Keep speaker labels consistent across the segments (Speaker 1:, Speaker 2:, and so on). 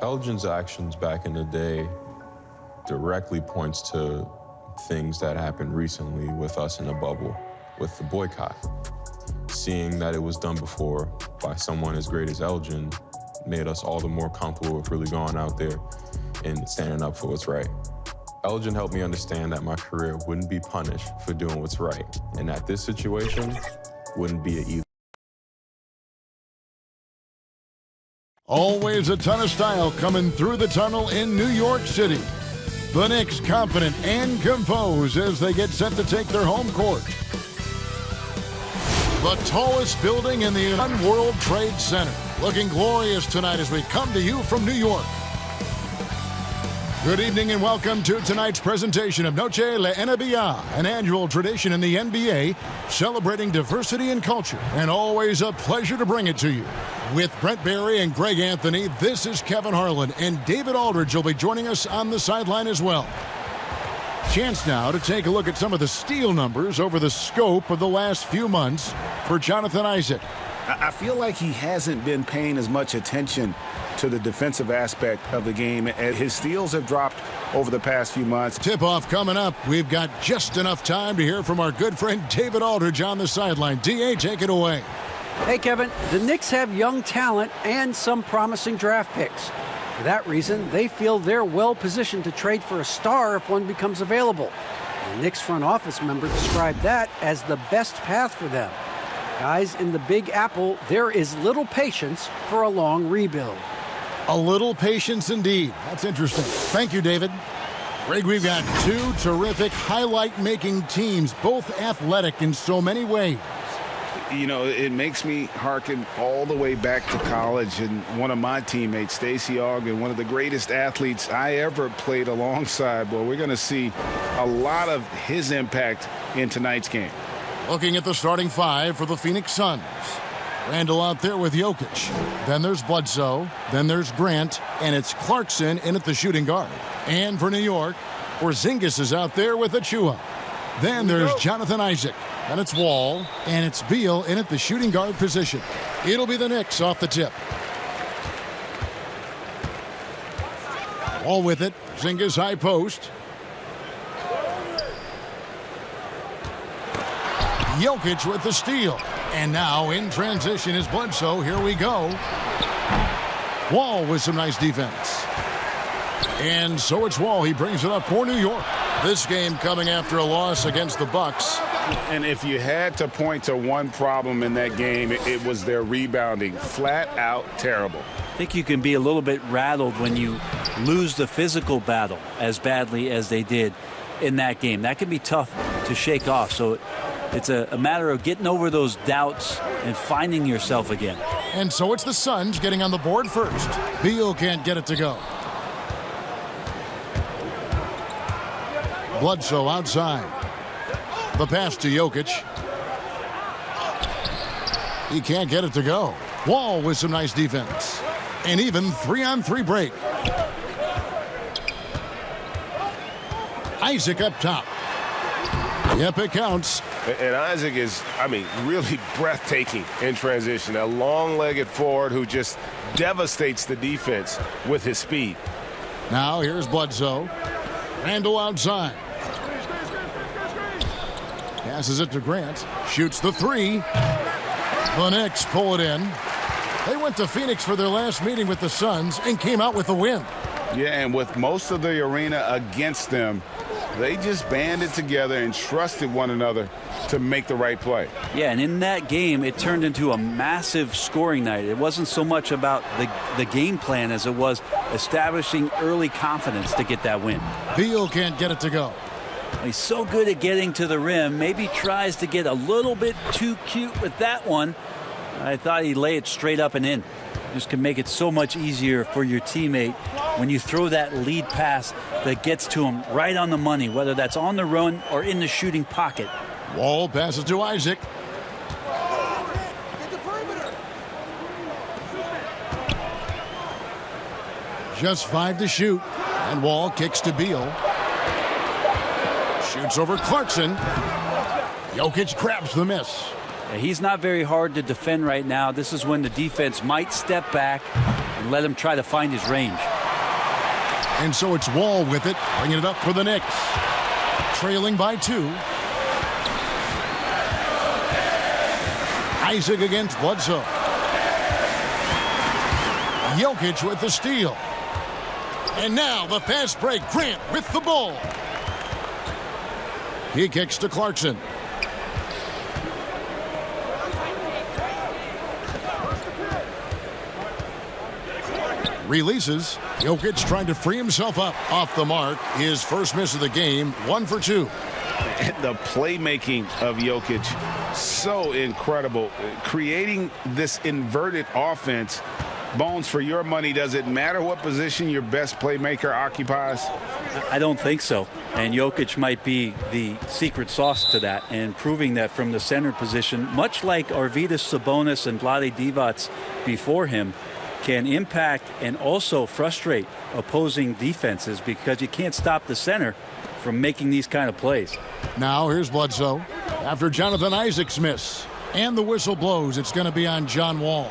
Speaker 1: Elgin's actions back in the day directly points to things that happened recently with us in the bubble, with the boycott. Seeing that it was done before by someone as great as Elgin made us all the more comfortable with really going out there and standing up for what's right. Elgin helped me understand that my career wouldn't be punished for doing what's right, and that this situation wouldn't be an either.
Speaker 2: Always a ton of style coming through the tunnel in New York City. The Knicks confident and composed as they get set to take their home court. The tallest building in the World Trade Center. Looking glorious tonight as we come to you from New York. Good evening and welcome to tonight's presentation of Noche La NBA, an annual tradition in the NBA celebrating diversity and culture, and always a pleasure to bring it to you. With Brent Barry and Greg Anthony, this is Kevin Harlan, and David Aldridge will be joining us on the sideline as well. Chance now to take a look at some of the steal numbers over the scope of the last few months for Jonathan Isaac.
Speaker 3: I feel like he hasn't been paying as much attention to the defensive aspect of the game, and his steals have dropped over the past few months.
Speaker 2: Tip-off coming up. We've got just enough time to hear from our good friend David Aldridge on the sideline. D.A., take it away.
Speaker 4: Hey, Kevin, the Knicks have young talent and some promising draft picks. For that reason, they feel they're well-positioned to trade for a star if one becomes available. The Knicks front office member described that as the best path for them. Guys, in the Big Apple, there is little patience for a long rebuild.
Speaker 2: A little patience indeed. That's interesting. Thank you, David. Greg, we've got two terrific highlight-making teams, both athletic in so many ways.
Speaker 3: You know, it makes me hearken all the way back to college, and one of my teammates, Stacey Ogden, one of the greatest athletes I ever played alongside. Well, we're going to see a lot of his impact in tonight's game.
Speaker 2: Looking at the starting five for the Phoenix Suns. Randall out there with Jokic. Then there's Bledsoe. Then there's Grant. And it's Clarkson in at the shooting guard. And for New York, Porzingis is out there with Achua. Then there's Jonathan Isaac. Then it's Wall. And it's Beal in at the shooting guard position. It'll be the Knicks off the tip. Wall with it. Porzingis high post. Jokic with the steal. And now in transition is Bledsoe. Here we go. Wall with some nice defense. And so it's Wall. He brings it up for New York. This game coming after a loss against the Bucks.
Speaker 3: And if you had to point to one problem in that game, it was their rebounding. Flat out terrible.
Speaker 5: I think you can be a little bit rattled when you lose the physical battle as badly as they did in that game. That can be tough to shake off. So it's a matter of getting over those doubts and finding yourself again.
Speaker 2: And so it's the Suns getting on the board first. Beal can't get it to go. Bledsoe outside. The pass to Jokic. He can't get it to go. Wall with some nice defense. And even 3-on-3 break. Isaac up top. Yep, it counts.
Speaker 6: And Isaac is, really breathtaking in transition. A long-legged forward who just devastates the defense with his speed.
Speaker 2: Now here's Bledsoe. Randall outside. Passes it to Grant. Shoots the three. The Knicks pull it in. They went to Phoenix for their last meeting with the Suns and came out with a win.
Speaker 3: Yeah, and with most of the arena against them, they just banded together and trusted one another to make the right play.
Speaker 5: Yeah, and in that game, it turned into a massive scoring night. It wasn't so much about the game plan as it was establishing early confidence to get that win.
Speaker 2: Beal can't get it to go.
Speaker 5: He's so good at getting to the rim. Maybe tries to get a little bit too cute with that one. I thought he'd lay it straight up and in. Just can make it so much easier for your teammate when you throw that lead pass that gets to him right on the money, whether that's on the run or in the shooting pocket.
Speaker 2: Wall passes to Isaac. Just 5 to shoot. And Wall kicks to Beal. Shoots over Clarkson. Jokic grabs the miss.
Speaker 5: He's not very hard to defend right now. This is when the defense might step back and let him try to find his range.
Speaker 2: And so it's Wall with it, bringing it up for the Knicks. Trailing by 2. Isaac against Bledsoe. Jokic with the steal. And now the fast break. Grant with the ball. He kicks to Clarkson. Releases. Jokic trying to free himself up. Off the mark. His first miss of the game. 1 for 2.
Speaker 3: The playmaking of Jokic, so incredible. Creating this inverted offense. Bones, for your money, does it matter what position your best playmaker occupies?
Speaker 5: I don't think so. And Jokic might be the secret sauce to that, and proving that from the center position, much like Arvydas Sabonis and Vlade Divac before him, can impact and also frustrate opposing defenses because you can't stop the center from making these kind of plays.
Speaker 2: Now here's Bledsoe after Jonathan Isaac's miss. And the whistle blows. It's going to be on John Wall.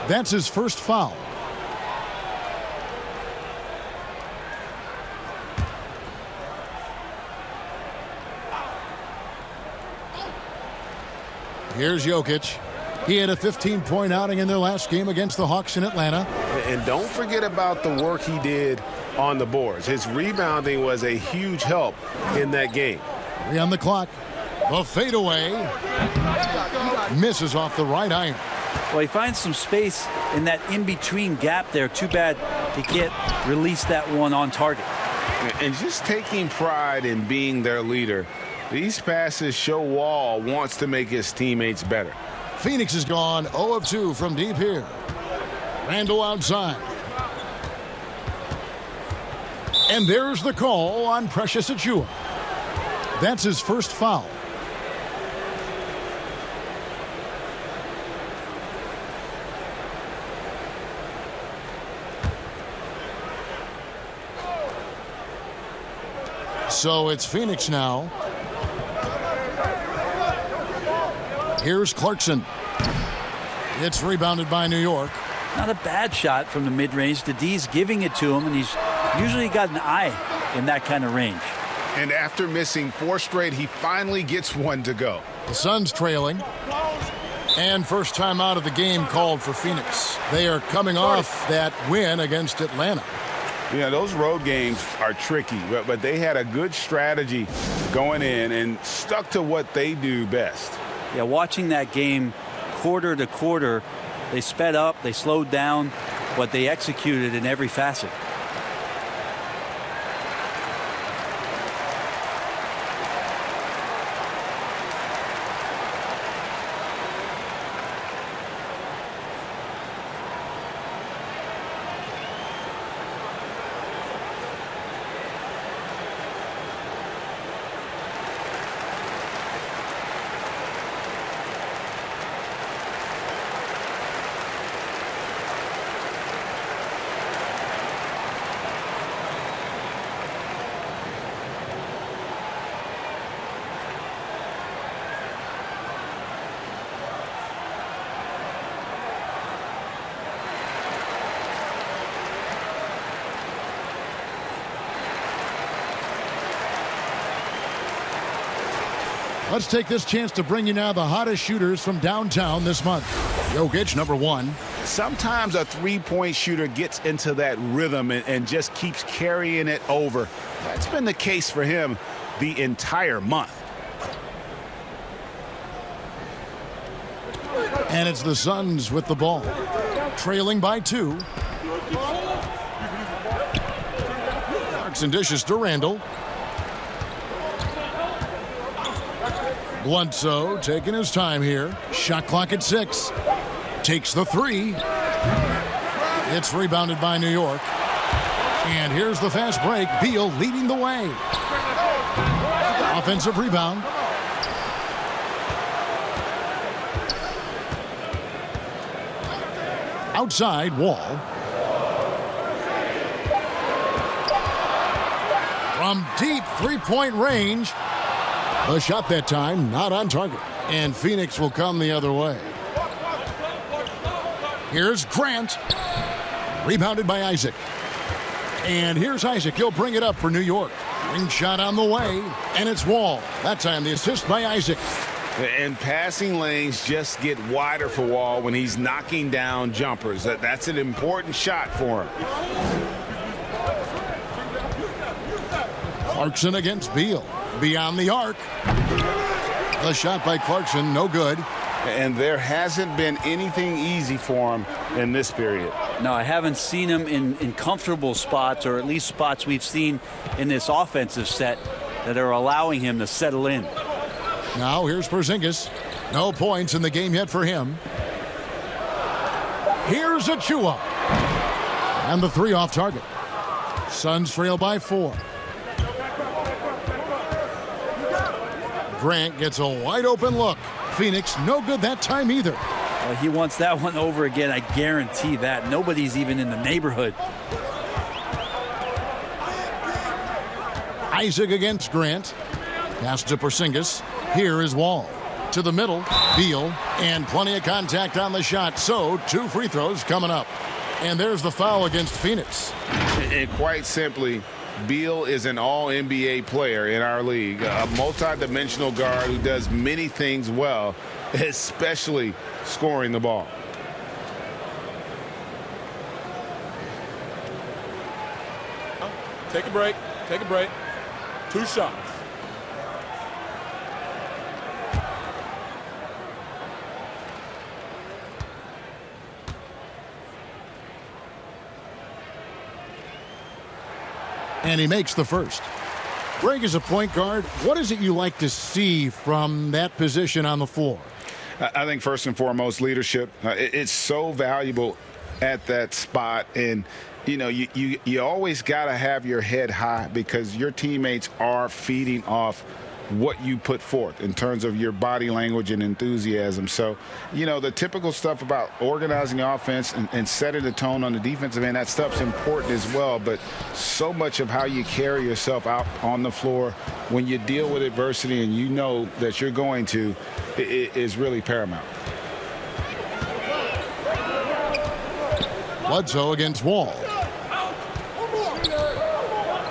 Speaker 2: That's his first foul. Here's Jokic. He had a 15-point outing in their last game against the Hawks in Atlanta.
Speaker 6: And don't forget about the work he did on the boards. His rebounding was a huge help in that game.
Speaker 2: 3 on the clock. The fadeaway. Misses off the right iron.
Speaker 5: Well, he finds some space in that in-between gap there. Too bad he can't release that one on target.
Speaker 3: And just taking pride in being their leader, these passes show Wall wants to make his teammates better.
Speaker 2: Phoenix is gone 0 of 2 from deep here. Randall outside. And there's the call on Precious Achiuwa. That's his first foul. So it's Phoenix now. Here's Clarkson. It's rebounded by New York.
Speaker 5: Not a bad shot from the mid-range. The D's giving it to him, and he's usually got an eye in that kind of range.
Speaker 3: And after missing 4 straight, he finally gets one to go.
Speaker 2: The Suns trailing. And first time out of the game called for Phoenix. They are coming off that win against Atlanta.
Speaker 3: Yeah, those road games are tricky, but they had a good strategy going in and stuck to what they do best.
Speaker 5: Yeah, watching that game quarter to quarter, they sped up, they slowed down, but they executed in every facet.
Speaker 2: Let's take this chance to bring you now the hottest shooters from downtown this month. Jokic, number 1.
Speaker 3: Sometimes a three-point shooter gets into that rhythm and just keeps carrying it over. That's been the case for him the entire month.
Speaker 2: And it's the Suns with the ball. Trailing by 2. Clarkson dishes to Randall. Bledsoe taking his time here. Shot clock at 6. Takes the 3. It's rebounded by New York. And here's the fast break. Beal leading the way. Offensive rebound. Outside, Wall. From deep three-point range. The shot that time not on target. And Phoenix will come the other way. Here's Grant. Rebounded by Isaac. And here's Isaac. He'll bring it up for New York. Ring shot on the way, and it's Wall. That time the assist by Isaac.
Speaker 3: And passing lanes just get wider for Wall when he's knocking down jumpers. That's an important shot for him.
Speaker 2: Clarkson against Beal. Beyond the arc. The shot by Clarkson, no good.
Speaker 3: And there hasn't been anything easy for him in this period.
Speaker 5: No, I haven't seen him in comfortable spots, or at least spots we've seen in this offensive set that are allowing him to settle in.
Speaker 2: Now here's Porzingis. No points in the game yet for him. Here's Achua. And the three off target. Suns trail by 4. Grant gets a wide open look. Phoenix no good that time either.
Speaker 5: Well, he wants that one over again, I guarantee that. Nobody's even in the neighborhood.
Speaker 2: Isaac against Grant. Pass to Porzingis. Here is Wall. To the middle, Beal, and plenty of contact on the shot. So 2 free throws coming up. And there's the foul against Phoenix.
Speaker 3: And quite simply, Beal is an all-NBA player in our league, a multi-dimensional guard who does many things well, especially scoring the ball.
Speaker 7: Take a break. Take a break. 2 shots.
Speaker 2: And he makes the first. Greg, as a point guard, what is it you like to see from that position on the floor?
Speaker 3: I think first and foremost, leadership. It's so valuable at that spot. And, you know, you always got to have your head high because your teammates are feeding off what you put forth in terms of your body language and enthusiasm. So, you know, the typical stuff about organizing the offense and setting the tone on the defensive end, that stuff's important as well. But so much of how you carry yourself out on the floor when you deal with adversity and you know that you're going to is really paramount.
Speaker 2: Bledsoe against Wall.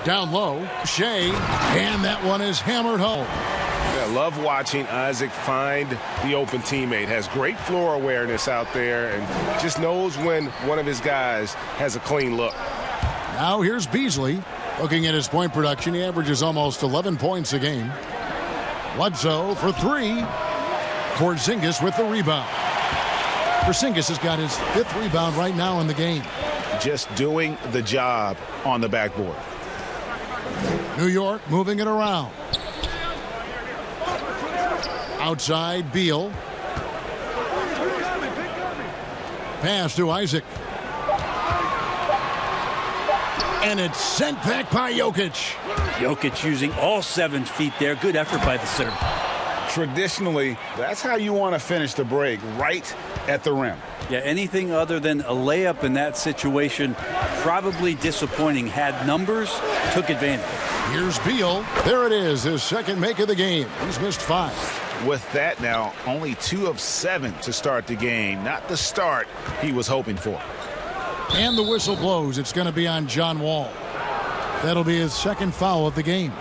Speaker 2: Down low, Shea, and that one is hammered home.
Speaker 6: I love watching Isaac find the open teammate. Has great floor awareness out there and just knows when one of his guys has a clean look.
Speaker 2: Now here's Beasley. Looking at his point production, he averages almost 11 points a game. Bledsoe for 3. Porzingis with the rebound. Porzingis has got his 5th rebound right now in the game.
Speaker 3: Just doing the job on the backboard.
Speaker 2: New York moving it around. Outside, Beal. Pass to Isaac. And it's sent back by Jokic.
Speaker 5: Jokic using all 7 feet there. Good effort by the center.
Speaker 3: Traditionally, that's how you want to finish the break, right at the rim.
Speaker 5: Yeah, anything other than a layup in that situation, probably disappointing. Had numbers, took advantage.
Speaker 2: Here's Beal. There it is, his 2nd make of the game. He's missed 5.
Speaker 3: With that now, only 2 of 7 to start the game. Not the start he was hoping for.
Speaker 2: And the whistle blows. It's going to be on John Wall. That'll be his 2nd foul of the game.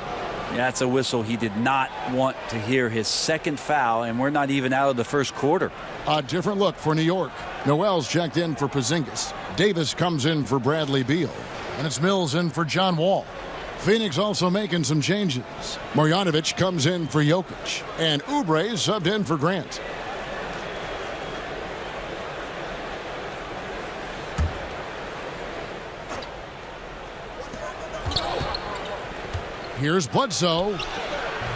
Speaker 5: Yeah, that's a whistle he did not want to hear. His 2nd foul, and we're not even out of the 1st quarter.
Speaker 2: A different look for New York. Noel's checked in for Porzingis. Davis comes in for Bradley Beal. And it's Mills in for John Wall. Phoenix also making some changes. Marjanovic comes in for Jokic. And Oubre subbed in for Grant. Here's Bledsoe.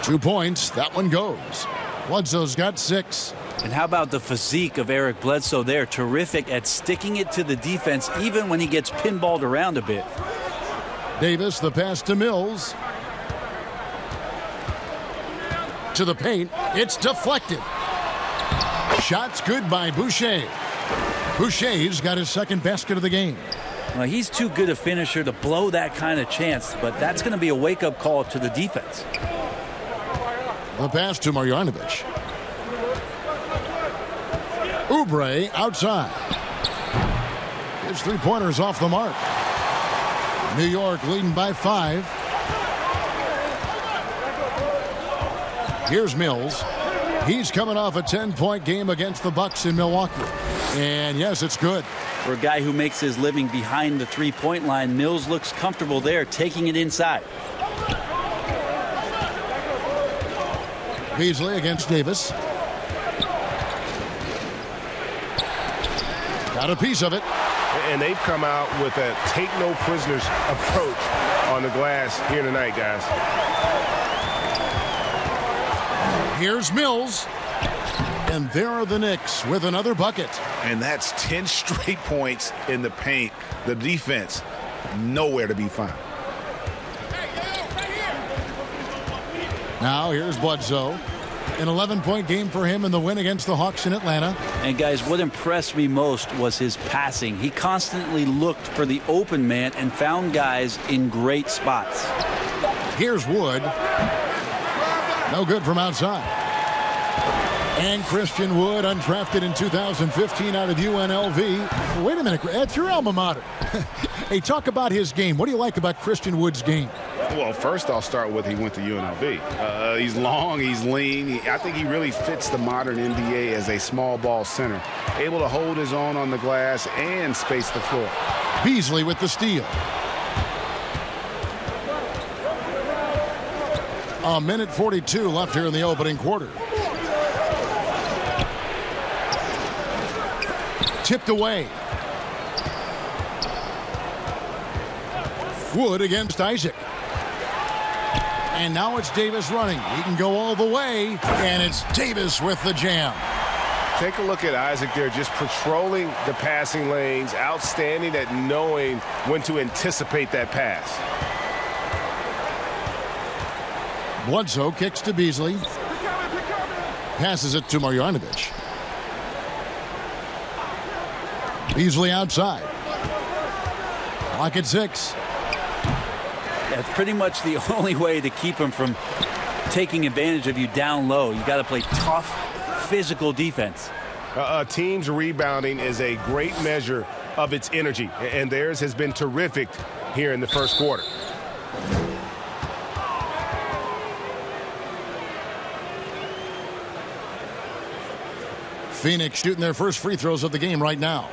Speaker 2: 2 points. That one goes. Bledsoe's got 6.
Speaker 5: And how about the physique of Eric Bledsoe there? Terrific at sticking it to the defense even when he gets pinballed around a bit.
Speaker 2: Davis, the pass to Mills. To the paint. It's deflected. Shots good by Boucher. Boucher's got his 2nd basket of the game.
Speaker 5: Well, he's too good a finisher to blow that kind of chance, but that's going to be a wake-up call to the defense.
Speaker 2: The pass to Marjanovic. Oubre outside. his three-pointers off the mark. New York leading by 5. Here's Mills. He's coming off a 10-point game against the Bucks in Milwaukee. And yes, it's good.
Speaker 5: For a guy who makes his living behind the three-point line, Mills looks comfortable there, taking it inside.
Speaker 2: Beasley against Davis. Got a piece of it.
Speaker 6: And they've come out with a take-no-prisoners approach on the glass here tonight, guys.
Speaker 2: Here's Mills. And there are the Knicks with another bucket.
Speaker 3: And that's 10 straight points in the paint. The defense, nowhere to be found.
Speaker 2: Now here's Bledsoe. An 11-point game for him in the win against the Hawks in Atlanta.
Speaker 5: And guys, what impressed me most was his passing. He constantly looked for the open man and found guys in great spots.
Speaker 2: Here's Wood. No good from outside. And Christian Wood, undrafted in 2015 out of UNLV. Wait a minute, that's your alma mater. Hey, talk about his game. What do you like about Christian Wood's game?
Speaker 3: Well, first I'll start with he went to UNLV. He's long, he's lean. I think he really fits the modern NBA as a small ball center. Able to hold his own on the glass and space the floor.
Speaker 2: Beasley with the steal. A minute 42 left here in the opening quarter. Tipped away. Wood against Isaac. And now it's Davis running. He can go all the way. And it's Davis with the jam.
Speaker 6: Take a look at Isaac there, just patrolling the passing lanes, outstanding at knowing when to anticipate that pass.
Speaker 2: Bledsoe kicks to Beasley. Passes it to Marjanovic. Beasley outside. Clock at 6.
Speaker 5: That's pretty much the only way to keep him from taking advantage of you down low. You got to play tough, physical defense.
Speaker 6: A team's rebounding is a great measure of its energy, and theirs has been terrific here in the first quarter.
Speaker 2: Phoenix shooting their first free throws of the game right now.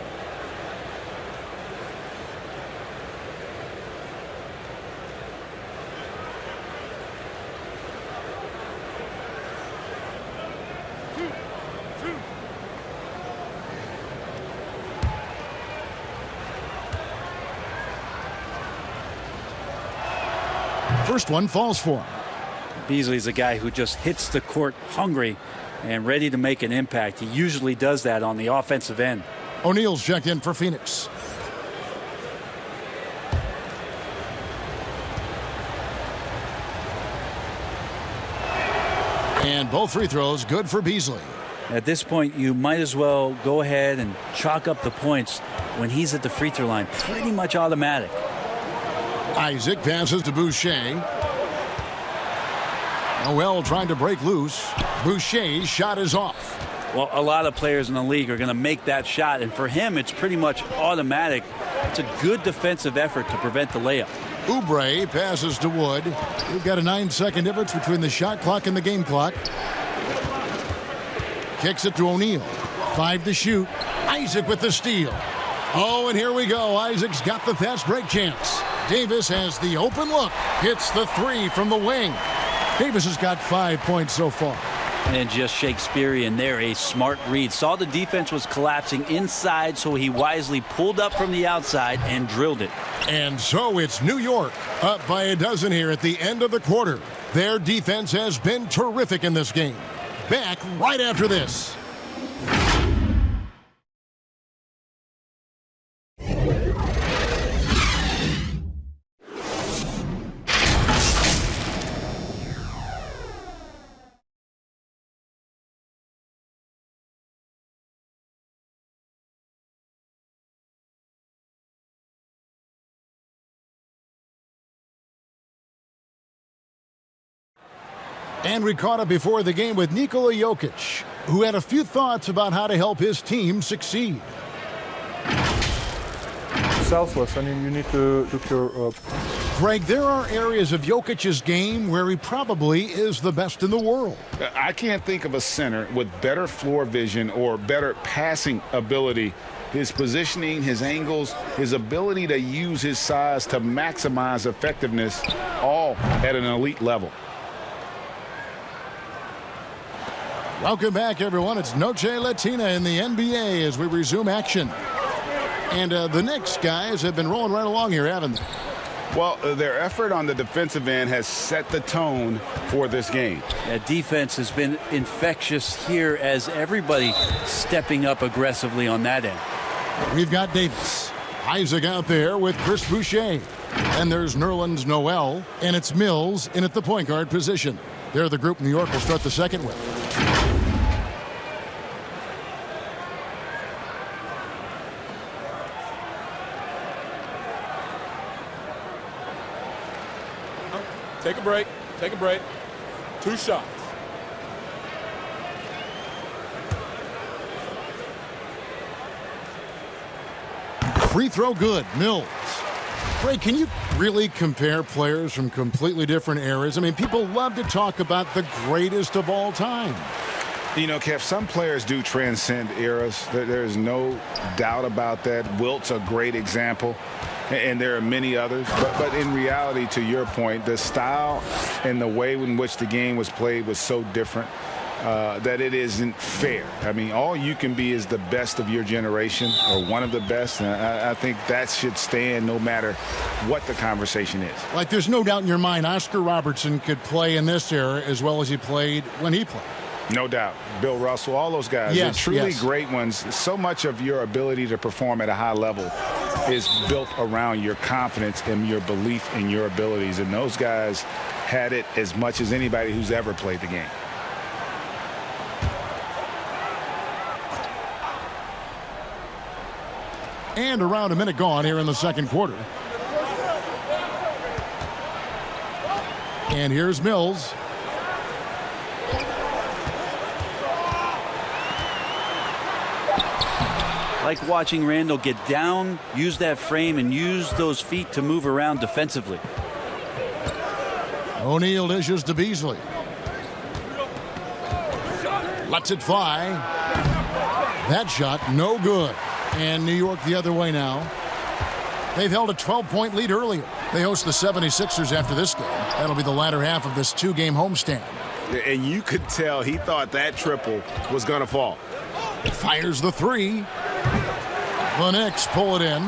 Speaker 2: First one falls for him.
Speaker 5: Beasley's a guy who just hits the court hungry and ready to make an impact. He usually does that on the offensive end.
Speaker 2: O'Neal's checked in for Phoenix. And both free throws good for Beasley.
Speaker 5: At this point, you might as well go ahead and chalk up the points when he's at the free throw line. Pretty much automatic.
Speaker 2: Isaac passes to Boucher. Noel trying to break loose. Boucher's shot is off.
Speaker 5: Well, a lot of players in the league are going to make that shot, and for him, it's pretty much automatic. It's a good defensive effort to prevent the layup.
Speaker 2: Oubre passes to Wood. We've got a 9-second difference between the shot clock and the game clock. Kicks it to O'Neal. 5 to shoot. Isaac with the steal. Oh, and here we go. Isaac's got the fast break chance. Davis has the open look. Hits the 3 from the wing. Davis has got 5 points so far.
Speaker 5: And just Shakespearean there, a smart read. Saw the defense was collapsing inside, so he wisely pulled up from the outside and drilled it.
Speaker 2: And so it's New York up by a dozen here at the end of the quarter. Their defense has been terrific in this game. Back right after this. And we caught up before the game with Nikola Jokic, who had a few thoughts about how to help his team succeed.
Speaker 8: selfless, and you need to look your
Speaker 2: Greg, there are areas of Jokic's game where he probably is the best in the world.
Speaker 3: I can't think of a center with better floor vision or better passing ability. His positioning, his angles, his ability to use his size to maximize effectiveness, all at an elite level.
Speaker 2: Welcome back, everyone. It's Noche Latina in the NBA as we resume action. And the Knicks guys have been rolling right along here, haven't they?
Speaker 3: Well, their effort on the defensive end has set the tone for this game.
Speaker 5: That defense has been infectious here as everybody stepping up aggressively on that end.
Speaker 2: We've got Davis. Isaac out there with Chris Boucher. And there's Nerlens Noel, and it's Mills in at the point guard position. They're the group New York will start the second with.
Speaker 7: Take a break. Take a break. 2 shots.
Speaker 2: Free throw good. Mills. Ray, can you really compare players from completely different eras? I mean, people love to talk about the greatest of all time.
Speaker 3: You know, Kev, some players do transcend eras. There's no doubt about that. Wilt's a great example, and there are many others. But in reality, to your point, the style and the way in which the game was played was so different that it isn't fair. I mean, all you can be is the best of your generation or one of the best. And I think that should stand no matter what the conversation is.
Speaker 2: Like, there's no doubt in your mind Oscar Robertson could play in this era as well as he played when he played.
Speaker 3: No doubt. Bill Russell, all those guys.
Speaker 2: Yes,
Speaker 3: They're truly
Speaker 2: yes.
Speaker 3: great ones. So much of your ability to perform at a high level is built around your confidence and your belief in your abilities. And those guys had it as much as anybody who's ever played the game.
Speaker 2: And around a minute gone here in the second quarter. And here's Mills.
Speaker 5: Like watching Randall get down, use that frame, and use those feet to move around defensively.
Speaker 2: O'Neal dishes to Beasley. Lets it fly. That shot, no good. And New York the other way now. They've held a 12-point lead earlier. They host the 76ers after this game. That'll be the latter half of this two-game homestand.
Speaker 3: And you could tell he thought that triple was going to fall.
Speaker 2: Fires the three. The Knicks pull it in.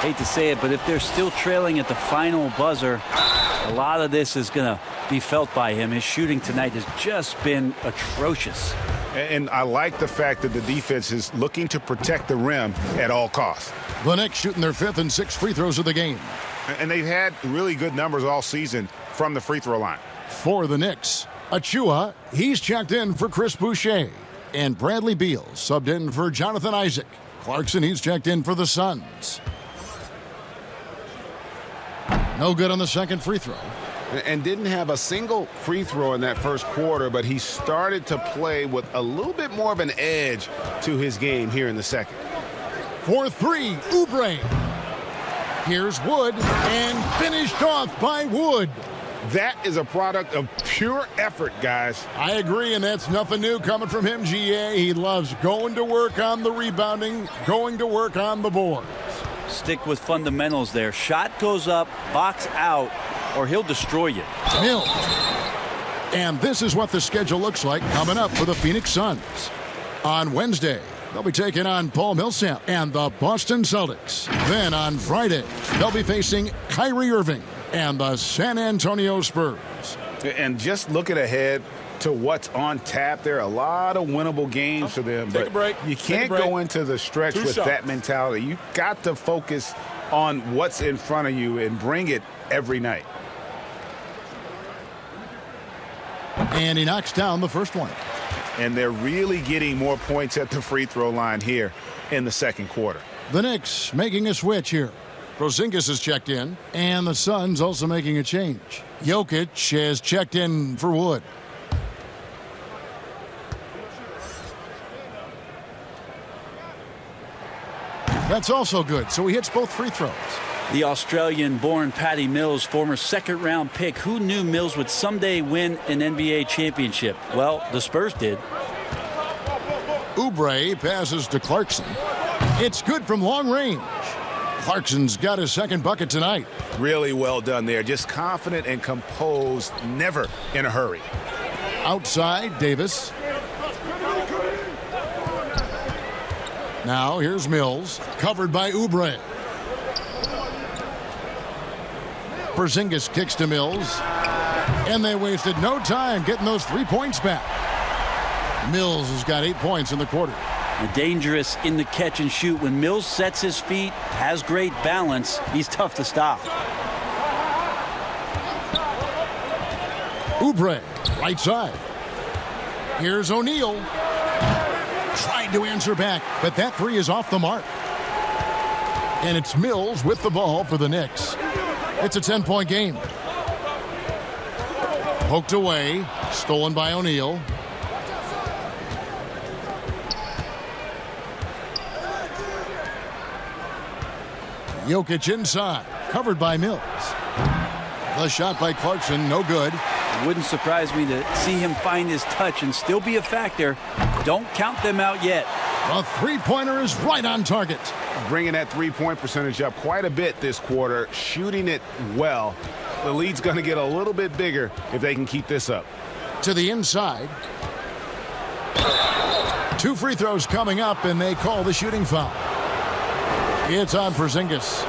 Speaker 5: Hate to say it, but if they're still trailing at the final buzzer, a lot of this is going to be felt by him. His shooting tonight has just been atrocious.
Speaker 3: And I like the fact that the defense is looking to protect the rim at all costs.
Speaker 2: The Knicks shooting their 5th and 6th free throws of the game.
Speaker 3: And they've had really good numbers all season from the free throw line.
Speaker 2: For the Knicks, Achua, he's checked in for Chris Boucher. And Bradley Beal subbed in for Jonathan Isaac. Clarkson, he's checked in for the Suns. No good on the second free throw.
Speaker 3: And didn't have a single free throw in that first quarter, but he started to play with a little bit more of an edge to his game here in the second.
Speaker 2: For three, Oubre. Here's Wood, and finished off by Wood.
Speaker 3: That is a product of pure effort, guys.
Speaker 2: I agree, and that's nothing new coming from him, GA. He loves going to work on the rebounding, going to work on the boards.
Speaker 5: Stick with fundamentals there. Shot goes up, box out, or he'll destroy you.
Speaker 2: Mills. And this is what the schedule looks like coming up for the Phoenix Suns. On Wednesday, they'll be taking on Paul Millsap and the Boston Celtics. Then on Friday, they'll be facing Kyrie Irving and the San Antonio Spurs.
Speaker 3: And just looking ahead to what's on tap, there are a lot of winnable games for them.
Speaker 7: Take a break.
Speaker 3: You can't go into the stretch with that mentality. You got to focus on what's in front of you and bring it every night.
Speaker 2: And he knocks down the first one.
Speaker 3: And they're really getting more points at the free throw line here in the second quarter.
Speaker 2: The Knicks making a switch here. Porzingis is checked in, and the Suns also making a change. Jokic has checked in for Wood. That's also good, so he hits both free throws.
Speaker 5: The Australian-born Patty Mills, former second-round pick. Who knew Mills would someday win an NBA championship? Well, the Spurs did.
Speaker 2: Oubre passes to Clarkson. It's good from long range. Clarkson's got his second bucket tonight.
Speaker 3: Really well done there. Just confident and composed, never in a hurry.
Speaker 2: Outside, Davis. Now here's Mills, covered by Oubre. Porzingis kicks to Mills, and they wasted no time getting those 3 points back. Mills has got 8 points in the quarter.
Speaker 5: Dangerous in the catch and shoot. When Mills sets his feet, has great balance, he's tough to stop.
Speaker 2: Oubre, right side. Here's O'Neal. Tried to answer back, but that three is off the mark. And it's Mills with the ball for the Knicks. It's a 10-point game. Poked away, stolen by O'Neal. Jokic inside, covered by Mills. The shot by Clarkson, no good.
Speaker 5: It wouldn't surprise me to see him find his touch and still be a factor. Don't count them out yet.
Speaker 2: The three-pointer is right on target.
Speaker 3: Bringing that three-point percentage up quite a bit this quarter, shooting it well. The lead's going to get a little bit bigger if they can keep this up.
Speaker 2: To the inside. 2 free throws coming up, and they call the shooting foul. It's on Porzingis.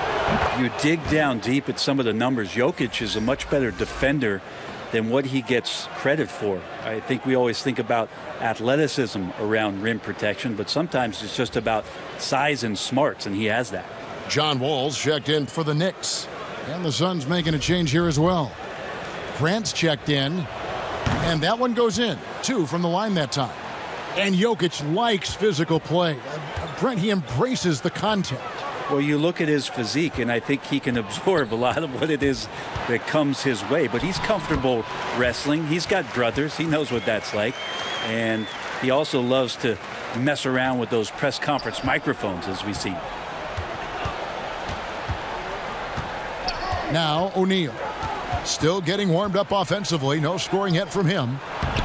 Speaker 5: You dig down deep at some of the numbers. Jokic is a much better defender than what he gets credit for. I think we always think about athleticism around rim protection, but sometimes it's just about size and smarts, and he has that.
Speaker 2: John Wall's checked in for the Knicks. And the Suns making a change here as well. Grant's checked in, and that one goes in. 2 from the line that time. And Jokic likes physical play. Brent, he embraces the contact.
Speaker 5: Well, you look at his physique, and I think he can absorb a lot of what it is that comes his way. But he's comfortable wrestling. He's got brothers. He knows what that's like. And he also loves to mess around with those press conference microphones, as we see.
Speaker 2: Now O'Neal. Still getting warmed up offensively. No scoring yet from him.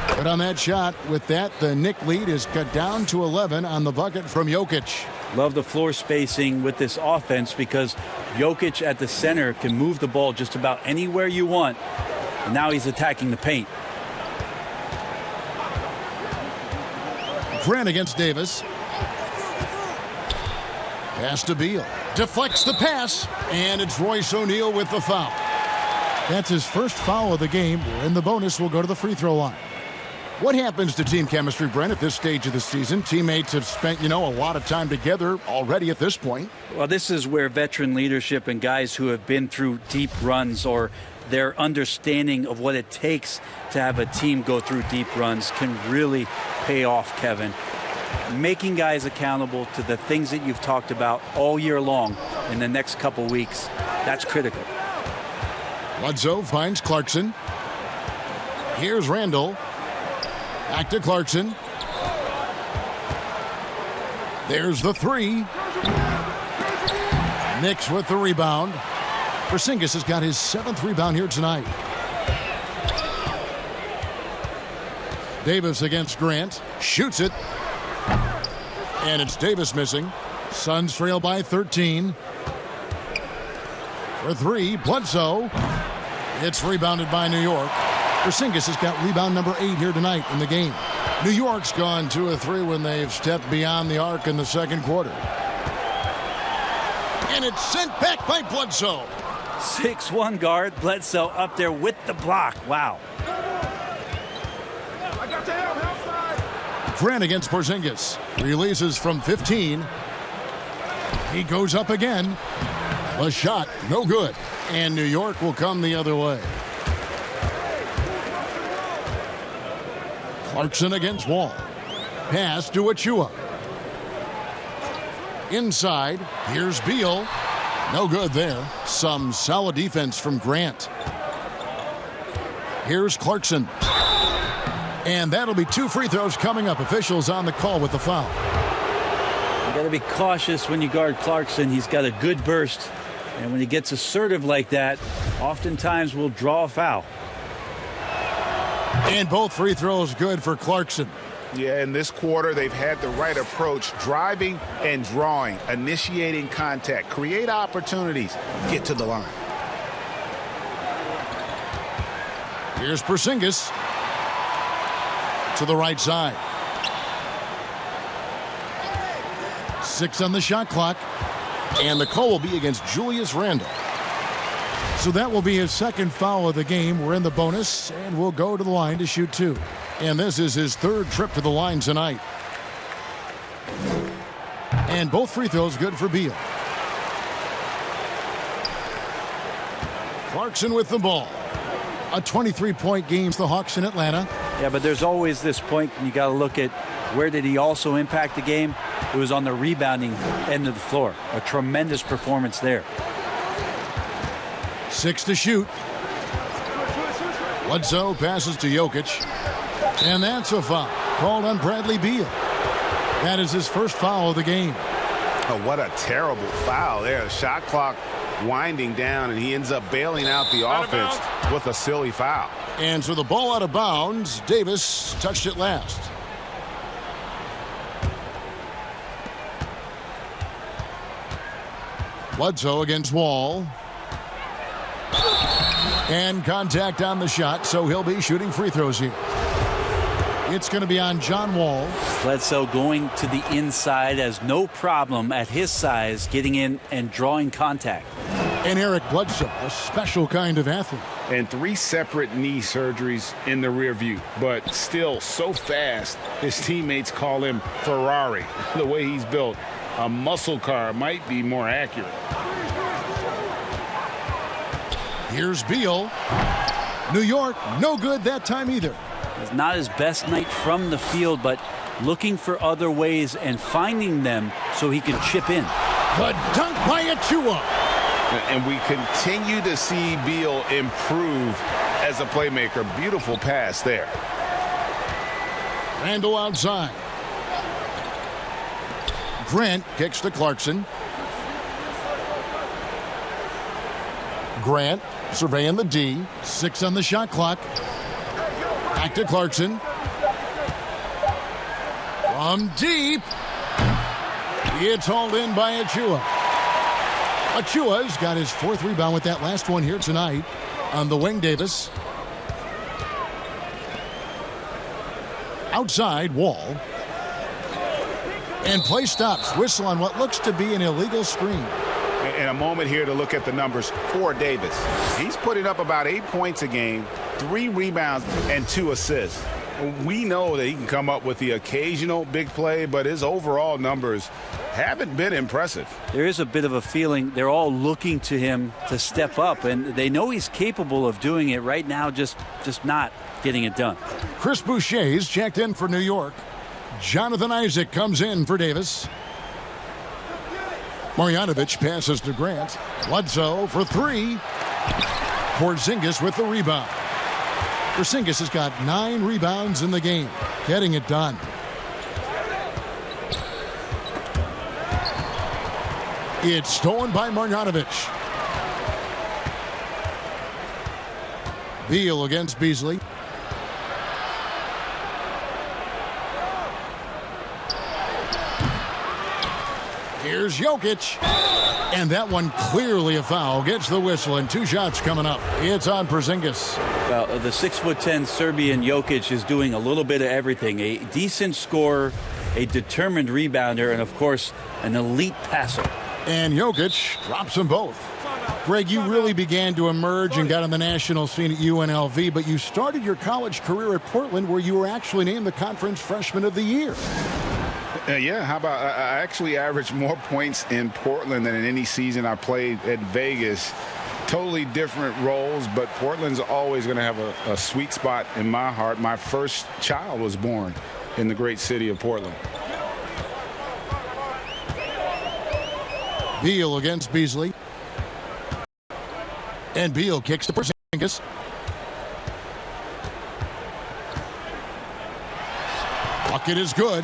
Speaker 2: But on that shot, with that, the Knick lead is cut down to 11 on the bucket from Jokic.
Speaker 5: Love the floor spacing with this offense because Jokic at the center can move the ball just about anywhere you want. And now he's attacking the paint.
Speaker 2: Grant against Davis. Pass to Beal. Deflects the pass, and it's Royce O'Neal with the foul. That's his first foul of the game, and the bonus will go to the free throw line. What happens to team chemistry, Brent, at this stage of the season? Teammates have spent, a lot of time together already at this point.
Speaker 5: Well, this is where veteran leadership and guys who have been through deep runs or their understanding of what it takes to have a team go through deep runs can really pay off, Kevin. Making guys accountable to the things that you've talked about all year long in the next couple weeks, that's critical.
Speaker 2: Bledsoe finds Clarkson. Here's Randall. Back to Clarkson. There's the three. Knicks with the rebound. Porzingis has got his 7th rebound here tonight. Davis against Grant. Shoots it. And it's Davis missing. Suns trail by 13. For 3, Bledsoe. It's rebounded by New York. Porzingis has got rebound number 8 here tonight in the game. New York's gone 2 of 3 when they've stepped beyond the arc in the second quarter. And it's sent back by Bledsoe.
Speaker 5: 6'1" guard, Bledsoe up there with the block. Wow.
Speaker 2: Grant against Porzingis. Releases from 15. He goes up again. A shot, no good. And New York will come the other way. Clarkson against Wall. Pass to Achua. Inside, here's Beal. No good there. Some solid defense from Grant. Here's Clarkson. And that'll be 2 free throws coming up. Officials on the call with the foul.
Speaker 5: got to be cautious when you guard Clarkson. He's got a good burst. And when he gets assertive like that, oftentimes will draw a foul.
Speaker 2: And both free throws good for Clarkson.
Speaker 3: Yeah, in this quarter, they've had the right approach, driving and drawing, initiating contact, create opportunities, get to the line.
Speaker 2: Here's Porzingis to the right side. 6 on the shot clock. And the call will be against Julius Randle. So that will be his second foul of the game. We're in the bonus, and we'll go to the line to shoot 2. And this is his 3rd trip to the line tonight. And both free throws good for Beal. Clarkson with the ball. A 23-point game for the Hawks in Atlanta.
Speaker 5: Yeah, but there's always this point you got to look at where did he also impact the game. It was on the rebounding end of the floor. A tremendous performance there.
Speaker 2: 6 to shoot. Bledsoe passes to Jokic. And that's a foul called on Bradley Beal. That is his first foul of the game.
Speaker 3: Oh, what a terrible foul there. The shot clock winding down, and he ends up bailing out the offense with a silly foul.
Speaker 2: And so the ball out of bounds. Davis touched it last. Bledsoe against Wall. And contact on the shot, so he'll be shooting free throws here. It's going to be on John Wall.
Speaker 5: Bledsoe going to the inside has no problem at his size getting in and drawing contact.
Speaker 2: And Eric Bledsoe, a special kind of athlete.
Speaker 3: And 3 separate knee surgeries in the rear view, but still so fast, his teammates call him Ferrari. The way he's built, a muscle car might be more accurate.
Speaker 2: Here's Beal. New York, no good that time either.
Speaker 5: It's not his best night from the field, but looking for other ways and finding them so he can chip in.
Speaker 2: The dunk by Achua.
Speaker 3: And we continue to see Beal improve as a playmaker. Beautiful pass there.
Speaker 2: Randle outside. Grant kicks to Clarkson. Grant surveying the D. 6 on the shot clock. Back to Clarkson. From deep. It's hauled in by Achua. Achua's got his 4th rebound with that last one here tonight on the wing. Davis. Outside, Wall. And play stops. Whistle on what looks to be an illegal screen.
Speaker 3: And a moment here to look at the numbers for Davis. He's putting up about 8 points a game, 3 rebounds, and 2 assists. We know that he can come up with the occasional big play, but his overall numbers haven't been impressive.
Speaker 5: There is a bit of a feeling they're all looking to him to step up, and they know he's capable of doing it right now, just not getting it done.
Speaker 2: Chris Boucher's checked in for New York. Jonathan Isaac comes in for Davis. Marjanovic passes to Grant. Bledsoe for 3. Porzingis with the rebound. Porzingis has got 9 rebounds in the game, getting it done. It's stolen by Marjanovic. Beal against Beasley. Here's Jokic. And that one clearly a foul. Gets the whistle, and 2 shots coming up. It's on Porzingis.
Speaker 5: Well, the 6'10" Serbian Jokic is doing a little bit of everything. A decent scorer, a determined rebounder, and, of course, an elite passer.
Speaker 2: And Jokic drops them both. Greg, you really began to emerge and got on the national scene at UNLV, but you started your college career at Portland, where you were actually named the Conference Freshman of the Year.
Speaker 3: Yeah, how about I actually averaged more points in Portland than in any season I played at Vegas. Totally different roles, but Portland's always going to have a sweet spot in my heart. My first child was born in the great city of Portland.
Speaker 2: Beal against Beasley. And Beal kicks to Porzingis. Bucket is good.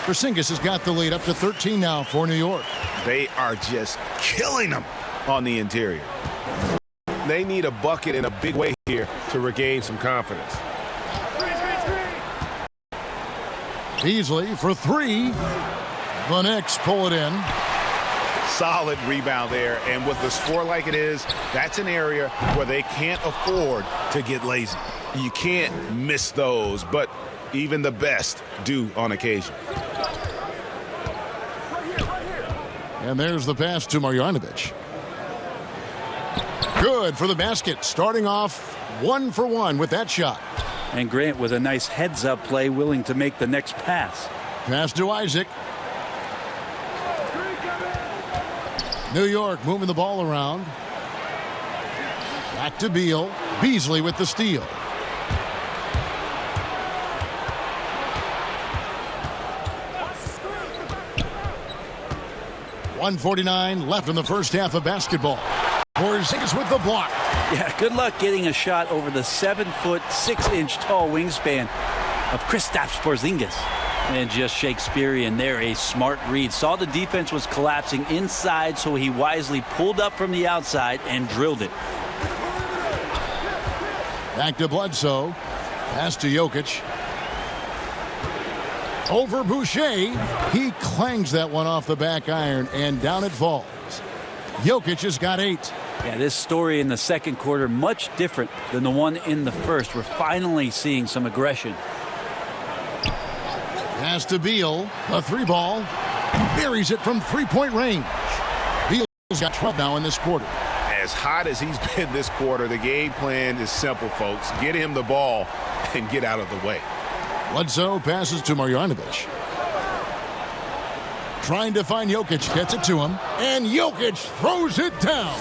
Speaker 2: Porzingis has got the lead up to 13 now for New York.
Speaker 3: They are just killing them on the interior.
Speaker 6: They need a bucket in a big way here to regain some confidence.
Speaker 2: Beasley for three. The Knicks pull it in.
Speaker 3: Solid rebound there, and with the score like it is, that's an area where they can't afford to get lazy. You can't miss those, but even the best do on occasion.
Speaker 2: And there's the pass to Marjanovic. Good for the basket, starting off 1 for 1 with that shot.
Speaker 5: And Grant with a nice heads-up play, willing to make the next pass.
Speaker 2: Pass to Isaac. New York moving the ball around. Back to Beal. Beasley with the steal. .149 left in the first half of basketball. Porzingis with the block.
Speaker 5: Yeah, good luck getting a shot over the 7-foot, 6-inch tall wingspan of Kristaps Porzingis. And just Shakespearean there, a smart read. Saw the defense was collapsing inside, so he wisely pulled up from the outside and drilled it.
Speaker 2: Back to Bledsoe. Pass to Jokic. Over Boucher. He clangs that one off the back iron, and down it falls. Jokic has got 8.
Speaker 5: Yeah, this story in the second quarter much different than the one in the first. We're finally seeing some aggression.
Speaker 2: Pass to Beal. A 3-ball. Buries it from 3-point range. Beal's got 12 now in this quarter.
Speaker 3: As hot as he's been this quarter, the game plan is simple, folks. Get him the ball and get out of the way.
Speaker 2: Bledsoe passes to Marjanovic. Trying to find Jokic. Gets it to him. And Jokic throws it down.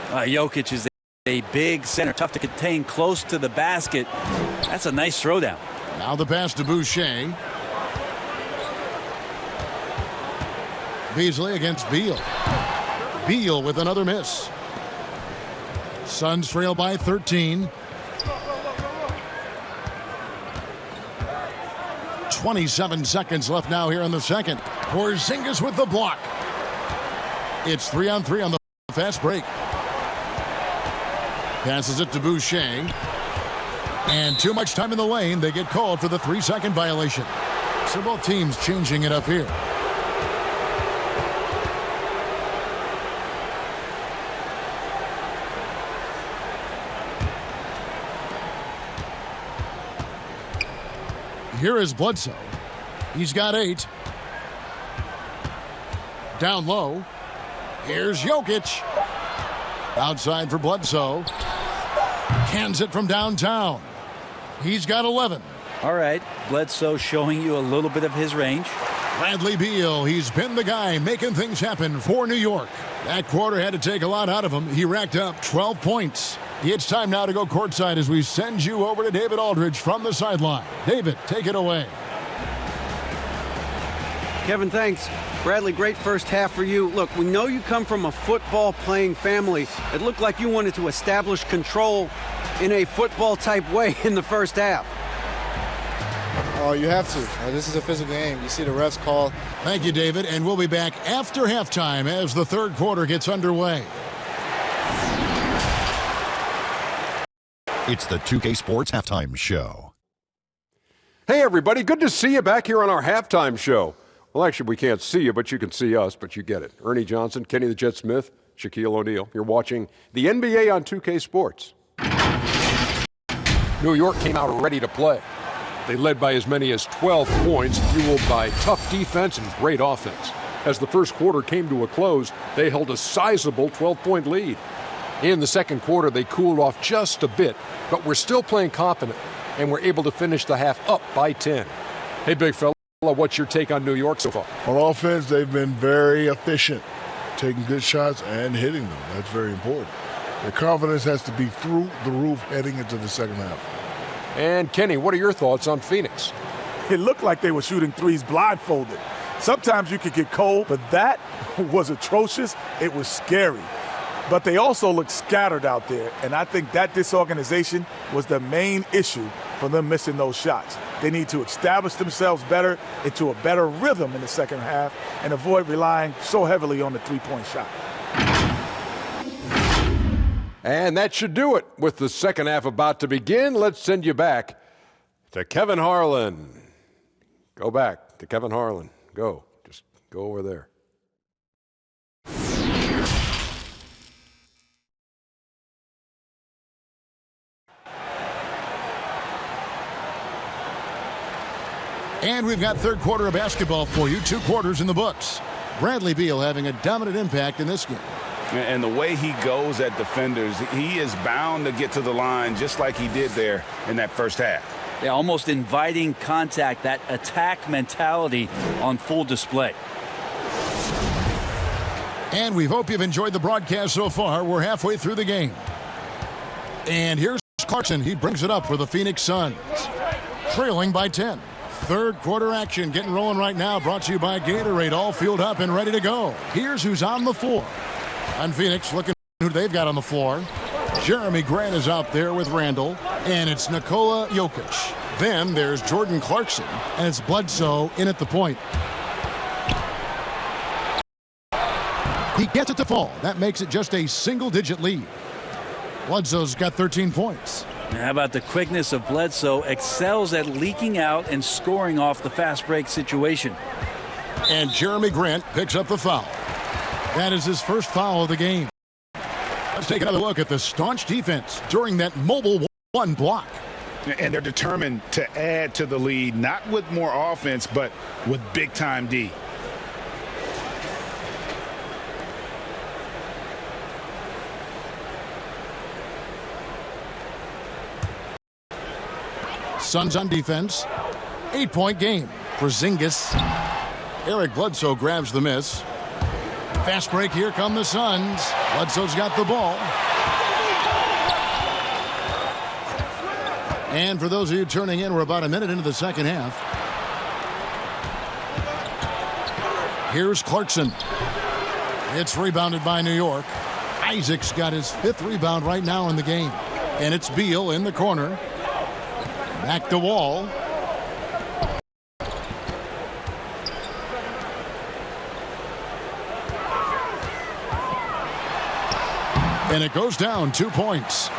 Speaker 5: Jokic is a big center, tough to contain close to the basket. That's a nice throwdown.
Speaker 2: Now the pass to Boucher. Beasley against Beal. Beal with another miss. Suns trail by 13. 27 seconds left now here in the second. Porzingis with the block. It's 3-on-3 on the fast break. Passes it to Boucher. And too much time in the lane. They get called for the 3-second violation. So both teams changing it up here. Here is Bledsoe. He's got 8. Down low. Here's Jokic. Outside for Bledsoe. Cans it from downtown. He's got 11.
Speaker 5: All right, Bledsoe showing you a little bit of his range.
Speaker 2: Bradley Beal, he's been the guy making things happen for New York. That quarter had to take a lot out of him. He racked up 12 points. It's time now to go courtside as we send you over to David Aldridge from the sideline. David, take it away.
Speaker 4: Kevin, thanks. Bradley, great first half for you. Look, we know you come from a football-playing family. It looked like you wanted to establish control in a football-type way in the first half.
Speaker 9: Oh, you have to. This is a physical game. You see the refs call.
Speaker 2: Thank you, David, and we'll be back after halftime as the third quarter gets underway.
Speaker 10: It's the 2K Sports Halftime Show.
Speaker 11: Hey, everybody. Good to see you back here on our halftime show. Well, actually, we can't see you, but you can see us, but you get it. Ernie Johnson, Kenny the Jet Smith, Shaquille O'Neal. You're watching the NBA on 2K Sports. New York came out ready to play. They led by as many as 12 points, fueled by tough defense and great offense. As the first quarter came to a close, they held a sizable 12-point lead. In the second quarter, they cooled off just a bit, but we're still playing confident, and we're able to finish the half up by 10. Hey, big fella, what's your take on New York so far?
Speaker 12: On offense, they've been very efficient, taking good shots and hitting them. That's very important. Their confidence has to be through the roof heading into the second half.
Speaker 11: And Kenny, what are your thoughts on Phoenix?
Speaker 13: It looked like they were shooting threes blindfolded. Sometimes you could get cold, but that was atrocious. It was scary. But they also looked scattered out there, and I think that disorganization was the main issue for them missing those shots. They need to establish themselves better into a better rhythm in the second half and avoid relying so heavily on the three-point shot.
Speaker 11: And that should do it. With the second half about to begin, let's send you back to Kevin Harlan. Go back to Kevin Harlan. Go. Just go over there.
Speaker 2: And we've got third quarter of basketball for you. 2 quarters in the books. Bradley Beal having a dominant impact in this game.
Speaker 3: And the way he goes at defenders, he is bound to get to the line just like he did there in that first half.
Speaker 5: Yeah, almost inviting contact, that attack mentality on full display.
Speaker 2: And we hope you've enjoyed the broadcast so far. We're halfway through the game. And here's Clarkson. He brings it up for the Phoenix Suns. Trailing by 10. Third quarter action getting rolling right now. Brought to you by Gatorade. All fueled up and ready to go. Here's who's on the floor. On Phoenix, looking who they've got on the floor. Jeremy Grant is out there with Randall. And it's Nikola Jokic. Then there's Jordan Clarkson. And it's Bledsoe in at the point. He gets it to fall. That makes it just a single-digit lead. Bledsoe's got 13 points.
Speaker 5: How about the quickness of Bledsoe? Excels at leaking out and scoring off the fast break situation.
Speaker 2: And Jeremy Grant picks up the foul. That is his first foul of the game. Let's take another look at the staunch defense during that mobile one block.
Speaker 3: And they're determined to add to the lead, not with more offense, but with big-time D.
Speaker 2: Suns on defense. 8-point game. Porzingis. Eric Bledsoe grabs the miss. Fast break. Here come the Suns. Bledsoe's got the ball. And for those of you turning in, we're about a minute into the second half. Here's Clarkson. It's rebounded by New York. Isaac's got his 5th rebound right now in the game. And it's Beal in the corner. Back to Wall. And it goes down 2 points.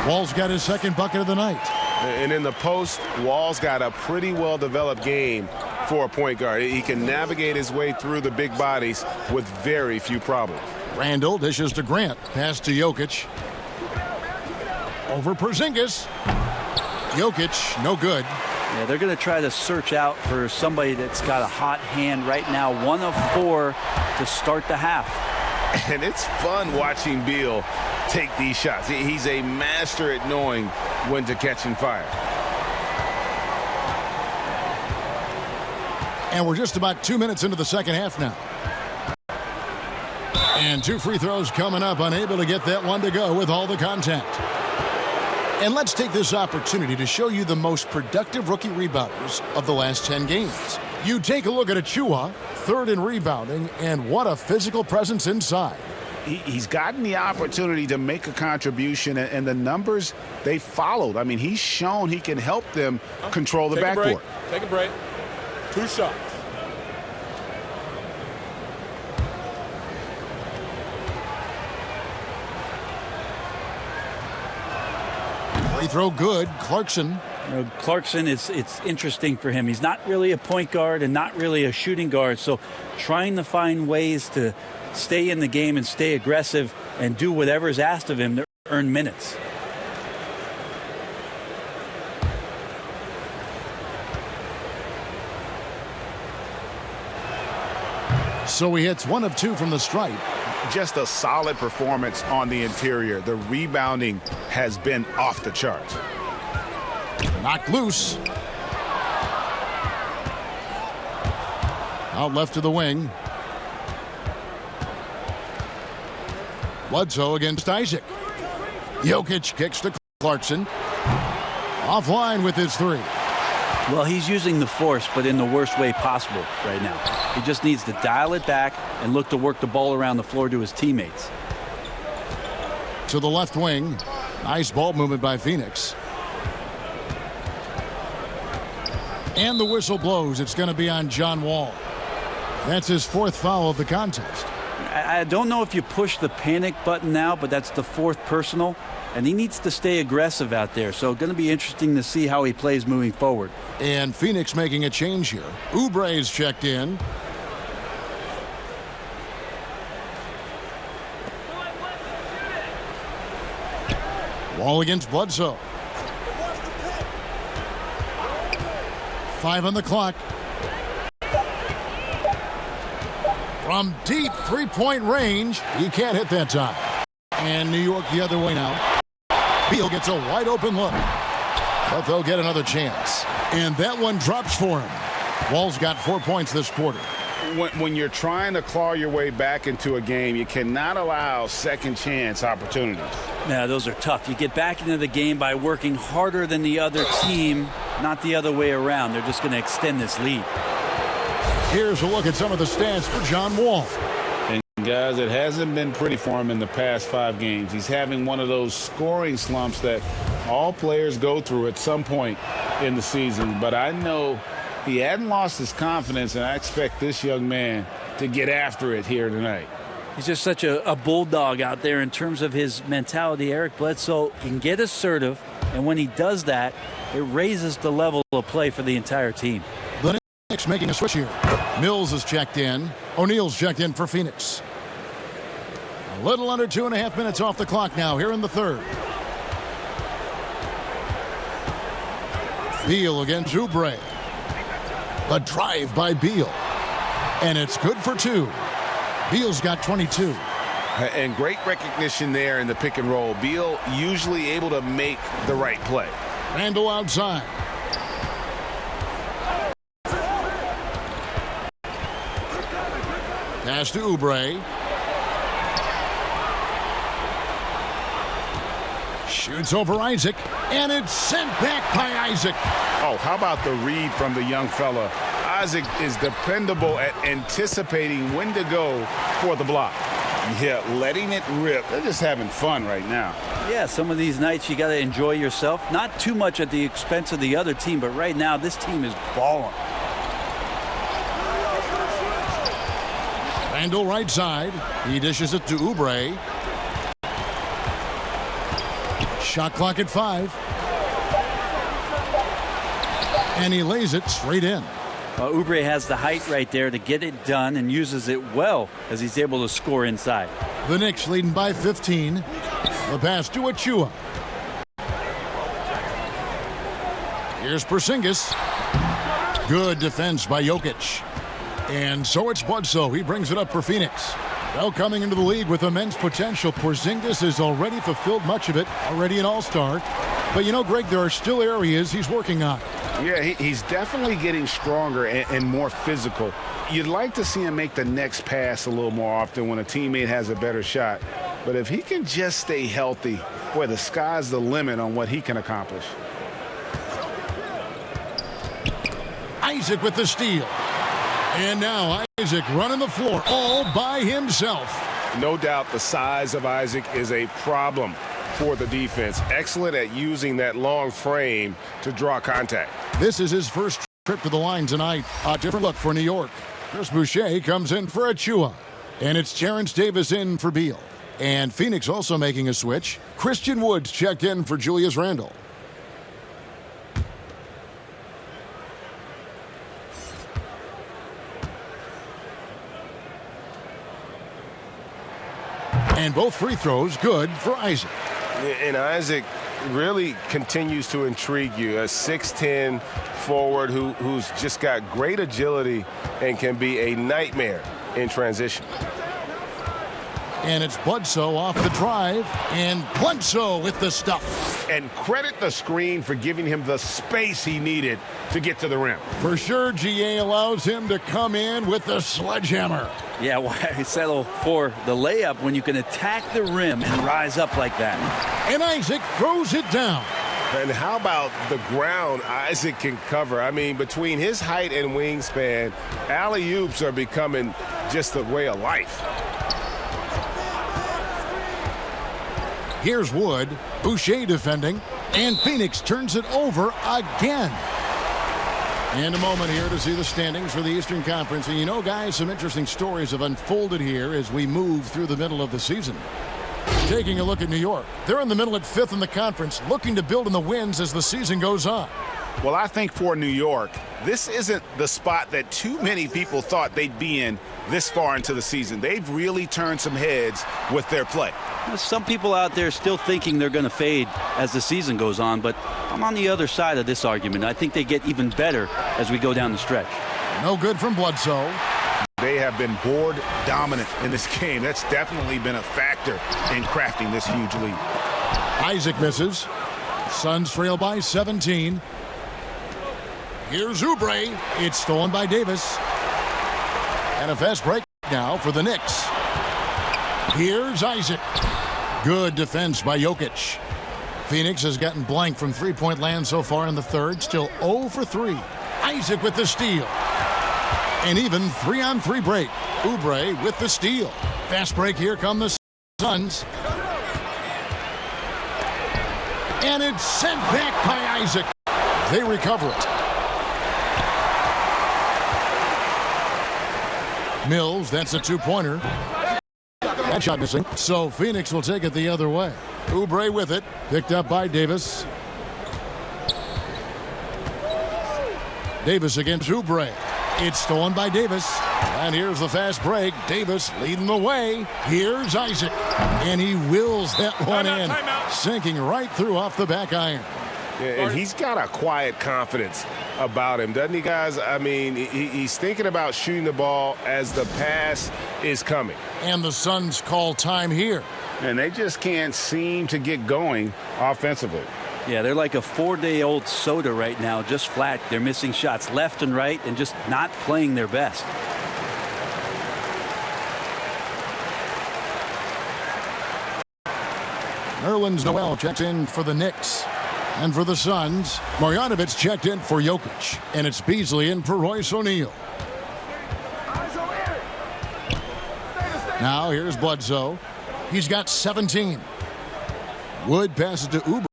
Speaker 2: Wall's got his 2nd bucket of the night.
Speaker 6: And in the post, Wall's got a pretty well-developed game for a point guard. He can navigate his way through the big bodies with very few problems.
Speaker 2: Randall dishes to Grant. Pass to Jokic. Over Porzingis. Jokic, no good.
Speaker 5: Yeah, they're going to try to search out for somebody that's got a hot hand right now. 1 of 4 to start the half.
Speaker 3: And it's fun watching Beal take these shots. He's a master at knowing when to catch and fire.
Speaker 2: And we're just about 2 minutes into the second half now. And 2 free throws coming up. Unable to get that one to go with all the contact. And let's take this opportunity to show you the most productive rookie rebounders of the last 10 games. You take a look at Achua, 3rd in rebounding, and what a physical presence inside.
Speaker 3: He's gotten the opportunity to make a contribution, and the numbers, they followed. I mean, he's shown he can help them control the backcourt.
Speaker 7: Take a break. 2 shots.
Speaker 2: Free throw good. Clarkson.
Speaker 5: Clarkson, it's interesting for him. He's not really a point guard and not really a shooting guard, so trying to find ways to stay in the game and stay aggressive and do whatever is asked of him to earn minutes.
Speaker 2: So he hits 1 of 2 from the stripe.
Speaker 3: Just a solid performance on the interior. The rebounding has been off the charts.
Speaker 2: Knocked loose. Out left to the wing. Bledsoe against Isaac. Jokic kicks to Clarkson. Offline with his 3.
Speaker 5: Well, he's using the force, but in the worst way possible right now. He just needs to dial it back and look to work the ball around the floor to his teammates.
Speaker 2: To the left wing. Nice ball movement by Phoenix. And the whistle blows. It's going to be on John Wall. That's his 4th foul of the contest.
Speaker 5: I don't know if you push the panic button now, but that's the 4th personal, and he needs to stay aggressive out there. So going to be interesting to see how he plays moving forward.
Speaker 2: And Phoenix making a change here. Oubre's checked in. Wall against Bledsoe. 5 on the clock. From deep three-point range, he can't hit that time. And New York the other way now. Beal gets a wide-open look. But they'll get another chance. And that one drops for him. Wall's got 4 points this quarter.
Speaker 3: When you're trying to claw your way back into a game, you cannot allow second chance opportunities.
Speaker 5: Yeah, those are tough. You get back into the game by working harder than the other team, not the other way around. They're just going to extend this lead.
Speaker 2: Here's a look at some of the stats for John Wall.
Speaker 3: And guys, it hasn't been pretty for him in the past 5 games. He's having one of those scoring slumps that all players go through at some point in the season. But I know he hadn't lost his confidence, and I expect this young man to get after it here tonight.
Speaker 5: He's just such a bulldog out there in terms of his mentality. Eric Bledsoe can get assertive, and when he does that, it raises the level of play for the entire team.
Speaker 2: The Knicks making a switch here. Mills is checked in. O'Neal's checked in for Phoenix. A little under 2.5 minutes off the clock now here in the 3rd. Beal against Oubre. A drive by Beal. And it's good for 2. Beal's got 22.
Speaker 3: And great recognition there in the pick and roll. Beal usually able to make the right play.
Speaker 2: Randall outside. Pass to Oubre. Shoots over Isaac. And it's sent back by Isaac.
Speaker 3: Oh, how about the read from the young fella? Isaac is dependable at anticipating when to go for the block. Yeah, letting it rip. They're just having fun right now.
Speaker 5: Yeah, some of these nights you got to enjoy yourself. Not too much at the expense of the other team, but right now this team is balling.
Speaker 2: Randall right side. He dishes it to Oubre. Shot clock at 5. And he lays it straight in.
Speaker 5: Oubre has the height right there to get it done and uses it well as he's able to score inside.
Speaker 2: The Knicks leading by 15. The pass to Achua. Here's Porzingis. Good defense by Jokic. And so it's Bledsoe. He brings it up for Phoenix. Well, coming into the league with immense potential, Porzingis has already fulfilled much of it, already an all-star. But you know, Greg, there are still areas he's working on.
Speaker 3: Yeah, he's definitely getting stronger and more physical. You'd like to see him make the next pass a little more often when a teammate has a better shot. But if he can just stay healthy, boy, the sky's the limit on what he can accomplish.
Speaker 2: Isaac with the steal. And now Isaac running the floor all by himself.
Speaker 6: No doubt the size of Isaac is a problem for the defense. Excellent at using that long frame to draw contact.
Speaker 2: This is his first trip to the line tonight. A different look for New York. Chris Boucher comes in for Achua. And it's Terrence Davis in for Beal. And Phoenix also making a switch. Christian Woods checked in for Julius Randle. And both free throws good for Isaac.
Speaker 6: And Isaac really continues to intrigue you. A 6'10 forward who's just got great agility and can be a nightmare in transition.
Speaker 2: And it's Bledsoe off the drive. And Bledsoe with the stuff.
Speaker 3: And credit the screen for giving him the space he needed to get to the rim.
Speaker 2: For sure, GA allows him to come in with the sledgehammer.
Speaker 5: Yeah, why settle for the layup when you can attack the rim and rise up like that?
Speaker 2: And Isaac throws it down.
Speaker 6: And how about the ground Isaac can cover? I mean, between his height and wingspan, alley-oops are becoming just a way of life.
Speaker 2: Here's Wood. Boucher defending. And Phoenix turns it over again. In a moment here to see the standings for the Eastern Conference. And you know, guys, some interesting stories have unfolded here as we move through the middle of the season. Taking a look at New York. They're in the middle at 5th in the conference, looking to build in the wins as the season goes on.
Speaker 3: Well, I think for New York, this isn't the spot that too many people thought they'd be in this far into the season. They've really turned some heads with their play.
Speaker 5: Some people out there still thinking they're going to fade as the season goes on, but I'm on the other side of this argument. I think they get even better as we go down the stretch.
Speaker 2: No good from Bledsoe.
Speaker 3: They have been board dominant in this game. That's definitely been a factor in crafting this huge lead.
Speaker 2: Isaac misses. Suns trail by 17. Here's Oubre. It's stolen by Davis. And a fast break now for the Knicks. Here's Isaac. Good defense by Jokic. Phoenix has gotten blank from three-point land so far in the third. Still 0 for 3. Isaac with the steal. An even 3-on-3 break. Oubre with the steal. Fast break. Here come the Suns. And it's sent back by Isaac. They recover it. Mills, that's a two-pointer. That shot missing. So Phoenix will take it the other way. Oubre with it. Picked up by Davis. Davis against Oubre. It's stolen by Davis. And here's the fast break. Davis leading the way. Here's Isaac. And he wills that one in. Sinking right through off the back iron.
Speaker 6: Yeah, and he's got a quiet confidence about him, doesn't he, guys? I mean, he's thinking about shooting the ball as the pass is coming.
Speaker 2: And the Suns call time here.
Speaker 3: And they just can't seem to get going offensively.
Speaker 5: Yeah, they're like a 4-day-old soda right now, just flat. They're missing shots left and right and just not playing their best.
Speaker 2: Nerlens Noel checks in for the Knicks. And for the Suns, Marjanovic checked in for Jokic. And it's Beasley in for Royce O'Neal. Now here's Bledsoe. He's got 17. Wood passes to Oubre.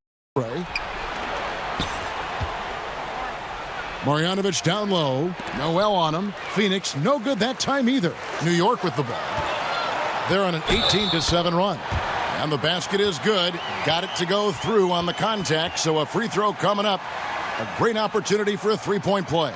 Speaker 2: Marjanovic down low. Noel on him. Phoenix no good that time either. New York with the ball. They're on an 18-7 run. And the basket is good. Got it to go through on the contact, so a free throw coming up. A great opportunity for a three-point play.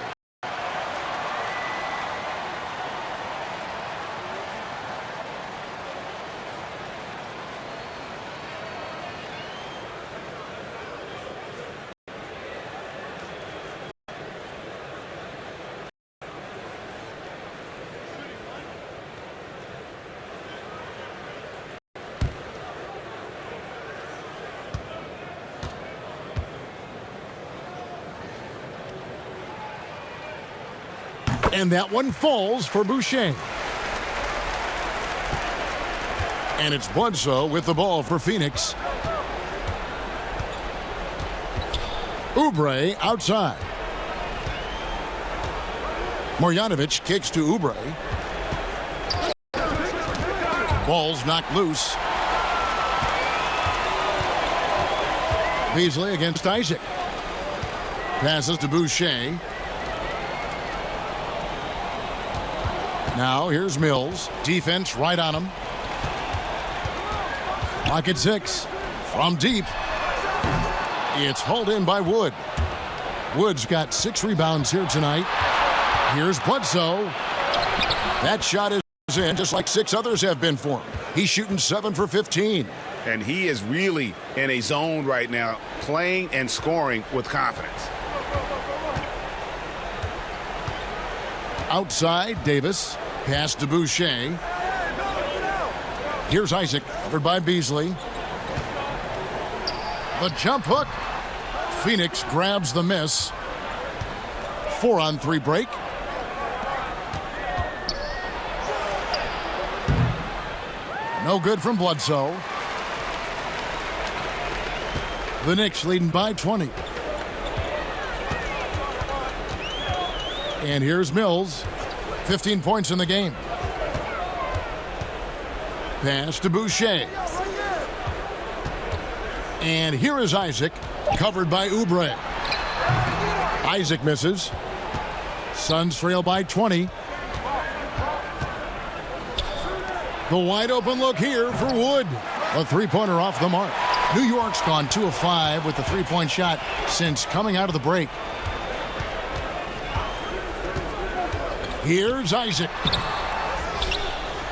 Speaker 2: And that one falls for Boucher. And it's Bledsoe with the ball for Phoenix. Oubre outside. Marjanovic kicks to Oubre. Ball's knocked loose. Beasley against Isaac. Passes to Boucher. Now here's Mills. Defense right on him. Pocket 6. From deep. It's hauled in by Wood. Wood's got 6 rebounds here tonight. Here's Bledsoe. That shot is in just like 6 others have been for him. He's shooting 7 for 15.
Speaker 3: And he is really in a zone right now, playing and scoring with confidence.
Speaker 2: Outside, Davis. Pass to Boucher. Here's Isaac, covered by Beasley. The jump hook. Phoenix grabs the miss. 4-on-3 break. No good from Bledsoe. The Knicks leading by 20. And here's Mills. 15 points in the game. Pass to Boucher. And here is Isaac, covered by Oubre. Isaac misses. Suns trail by 20. The wide open look here for Wood. A three-pointer off the mark. New York's gone 2 of 5 with the three-point shot since coming out of the break. Here's Isaac.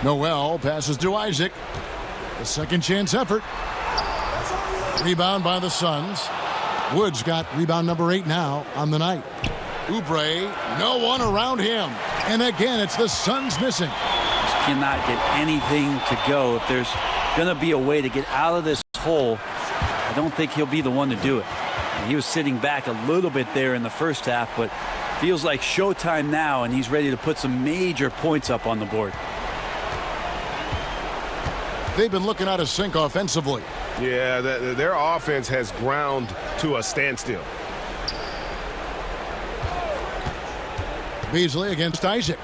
Speaker 2: Noel passes to Isaac. A second chance effort. Rebound by the Suns. Wood's got rebound number 8 now on the night. Oubre, no one around him. And again, it's the Suns missing.
Speaker 5: Just cannot get anything to go. If there's going to be a way to get out of this hole, I don't think he'll be the one to do it. He was sitting back a little bit there in the first half, but feels like showtime now, and he's ready to put some major points up on the board.
Speaker 2: They've been looking out of sync offensively.
Speaker 6: Yeah, their offense has ground to a standstill.
Speaker 2: Beasley against Isaac.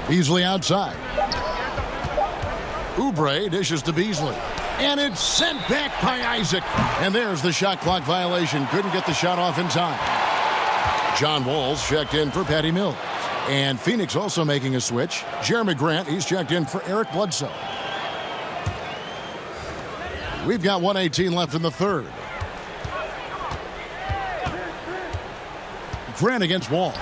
Speaker 2: Beasley outside. Oubre dishes to Beasley. And it's sent back by Isaac. And there's the shot clock violation. Couldn't get the shot off in time. John Wall's checked in for Patty Mills. And Phoenix also making a switch. Jeremy Grant, he's checked in for Eric Bledsoe. We've got 1:18 left in the third. Grant against Wall.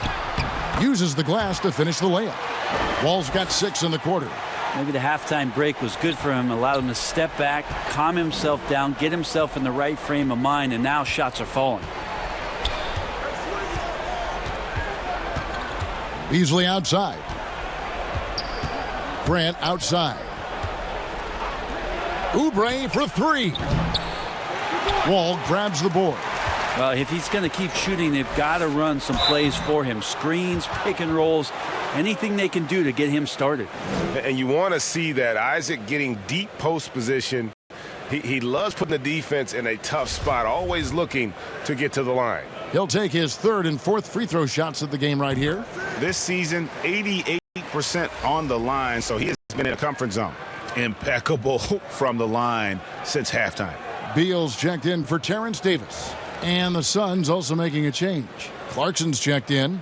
Speaker 2: Uses the glass to finish the layup. Wall's got 6 in the quarter.
Speaker 5: Maybe the halftime break was good for him, allowed him to step back, calm himself down, get himself in the right frame of mind, and now shots are falling.
Speaker 2: Beasley outside. Grant outside. Oubre for 3. Wall grabs the board.
Speaker 5: Well, if he's going to keep shooting, they've got to run some plays for him. Screens, pick and rolls, anything they can do to get him started.
Speaker 6: And you want to see that. Isaac getting deep post position. He loves putting the defense in a tough spot, always looking to get to the line.
Speaker 2: He'll take his 3rd and 4th free throw shots of the game right here.
Speaker 3: This season, 88% on the line, so he has been in a comfort zone. Impeccable from the line since halftime.
Speaker 2: Beal's checked in for Terrence Davis. And the Suns also making a change. Clarkson's checked in.